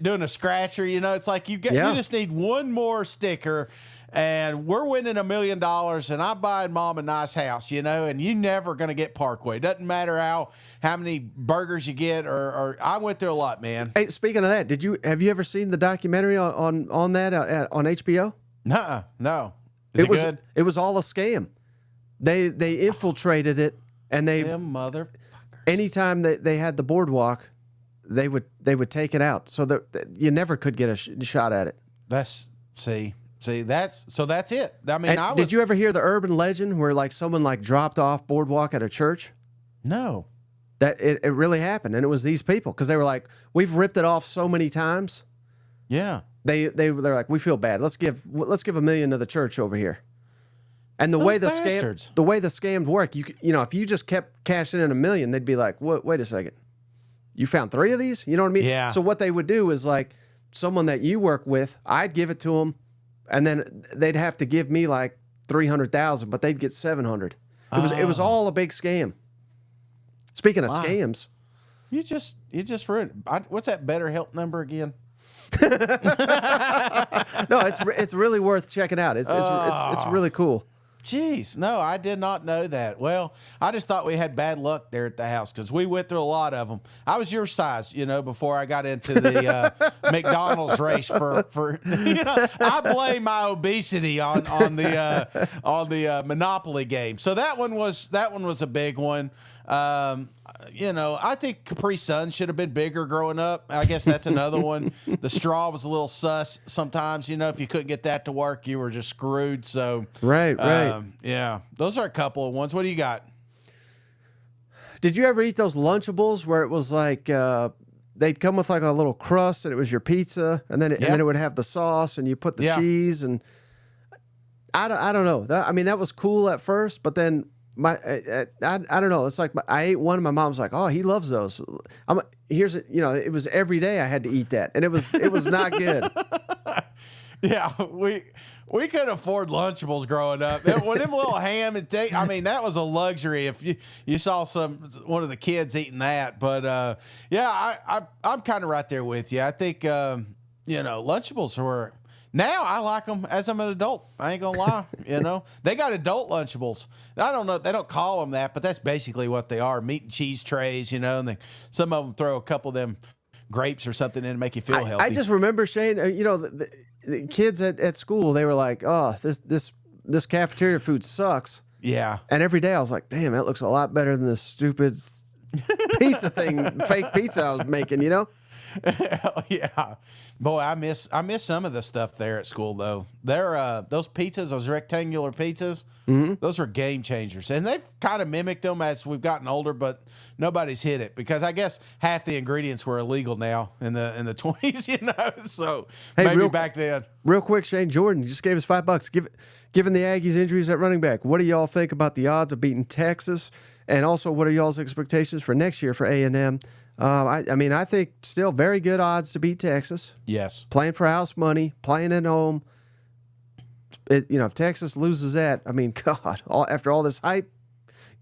doing a scratcher, it's like you just need one more sticker and we're winning $1 million and I'm buying mom a nice house, and you're never going to get Parkway. Doesn't matter how many burgers you get or I went through a lot, man. Hey, speaking of that, have you ever seen the documentary on that on HBO? Nuh-uh, no. Is it good? It was all a scam. They infiltrated it, and them motherfuckers. Anytime they had the boardwalk, they would take it out, so that you never could get a shot at it. That's it. I mean, did you ever hear the urban legend where like someone like dropped off boardwalk at a church? No. That it really happened, and it was these people because they were like, we've ripped it off so many times. Yeah. They're like, we feel bad. Let's give $1 million to the church over here. And the way the scam work, if you just kept cashing in $1 million, they'd be like, wait a second, you found 3 of these? You know what I mean? Yeah. So what they would do is like someone that you work with, I'd give it to them, and then they'd have to give me like 300,000, but they'd get 700. It was all a big scam. Speaking of scams, you just ruined. What's that BetterHelp number again? No, it's really worth checking out. It's really cool. Jeez, no, I did not know that. Well, I just thought we had bad luck there at the house because we went through a lot of them. I was your size, before I got into the McDonald's race for I blame my obesity on the Monopoly game. So that one was a big one. I think Capri Sun should have been bigger growing up. I guess that's another one. The straw was a little sus sometimes. If you couldn't get that to work, you were just screwed. So right. Yeah, those are a couple of ones. What do you got? Did you ever eat those Lunchables where it was like they'd come with like a little crust and it was your pizza, and then it would have the sauce and you put the cheese and I don't know. That was cool at first, but then. I don't know. It's like I ate one, and my mom's like, "Oh, he loves those." It was every day I had to eat that, and it was not good. Yeah, we could afford Lunchables growing up. When them little ham and that was a luxury if you saw one of the kids eating that. But I'm kind of right there with you. I think Lunchables were. Now I like them as I'm an adult. I ain't gonna lie. They got adult Lunchables. I don't know. They don't call them that, but that's basically what they are: meat and cheese trays. And some of them throw a couple of them grapes or something in to make you feel healthy. I just remember Shane. The kids at school, they were like, "Oh, this cafeteria food sucks." Yeah. And every day I was like, "Damn, that looks a lot better than this stupid pizza thing, fake pizza I was making." Hell yeah. Boy, I miss some of the stuff there at school though. Those pizzas, those rectangular pizzas, those are game changers. And they've kind of mimicked them as we've gotten older, but nobody's hit it because I guess half the ingredients were illegal now in the 20s, So maybe back then. Real quick, Shane Jordan just gave us $5. Given the Aggies' injuries at running back, what do y'all think about the odds of beating Texas? And also, what are y'all's expectations for next year for A&M? I think still very good odds to beat Texas. Yes. Playing for house money, playing at home. If Texas loses that, God, after all this hype,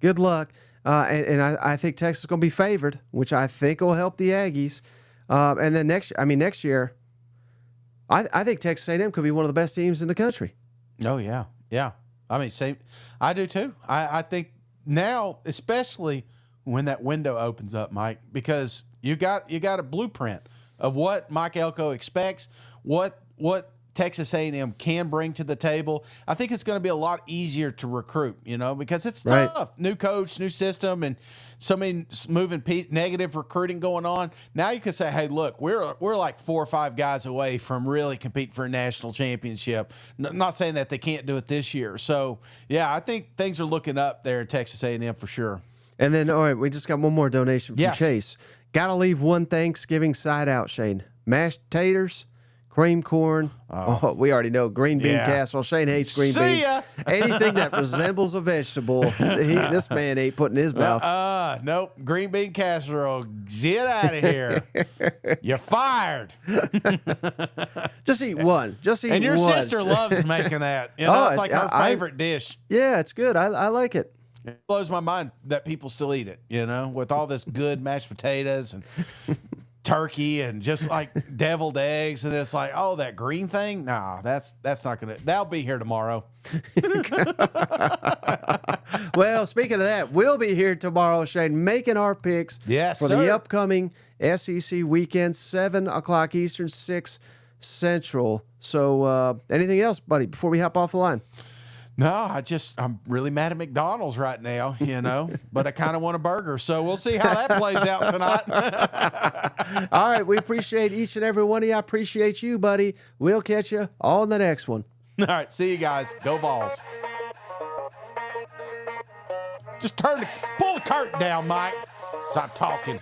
good luck. I think Texas is going to be favored, which I think will help the Aggies. And then next year, I think Texas A&M could be one of the best teams in the country. Oh, yeah. Yeah. Same. I do too. I think now, especially when that window opens up, Mike, because you got a blueprint of what Mike Elko expects, what Texas A&M can bring to the table. I think it's going to be a lot easier to recruit, because it's tough. Right. New coach, new system, and so many moving negative recruiting going on. Now you can say, hey, look, we're like 4 or 5 guys away from really competing for a national championship. Not saying that they can't do it this year. So, yeah, I think things are looking up there at Texas A&M for sure. And then, all right, we just got one more donation from Chase. Got to leave one Thanksgiving side out, Shane. Mashed taters, cream corn. Oh, we already know green bean casserole. Shane hates green See beans. ya. Anything that resembles a vegetable, this man ain't putting in his mouth. Nope. Green bean casserole. Get out of here. You're fired. Just eat one. Just eat one. And your sister loves making that. You know, it's like her favorite dish. Yeah, it's good. I like it. It blows my mind that people still eat it, you know, with all this good mashed potatoes and turkey and just like deviled eggs. And it's like, oh, that green thing? Nah, that's not going to, that'll be here tomorrow. Well, speaking of that, we'll be here tomorrow, Shane, making our picks for the upcoming SEC weekend, 7 o'clock Eastern, 6 Central. So anything else, buddy, before we hop off the line? No, I'm really mad at McDonald's right now, you know, but I kind of want a burger. So we'll see how that plays out tonight. All right. We appreciate each and every one of you. I appreciate you, buddy. We'll catch you on the next one. All right. See you guys. Go Vols. Just pull the curtain down, Mike. Stop talking.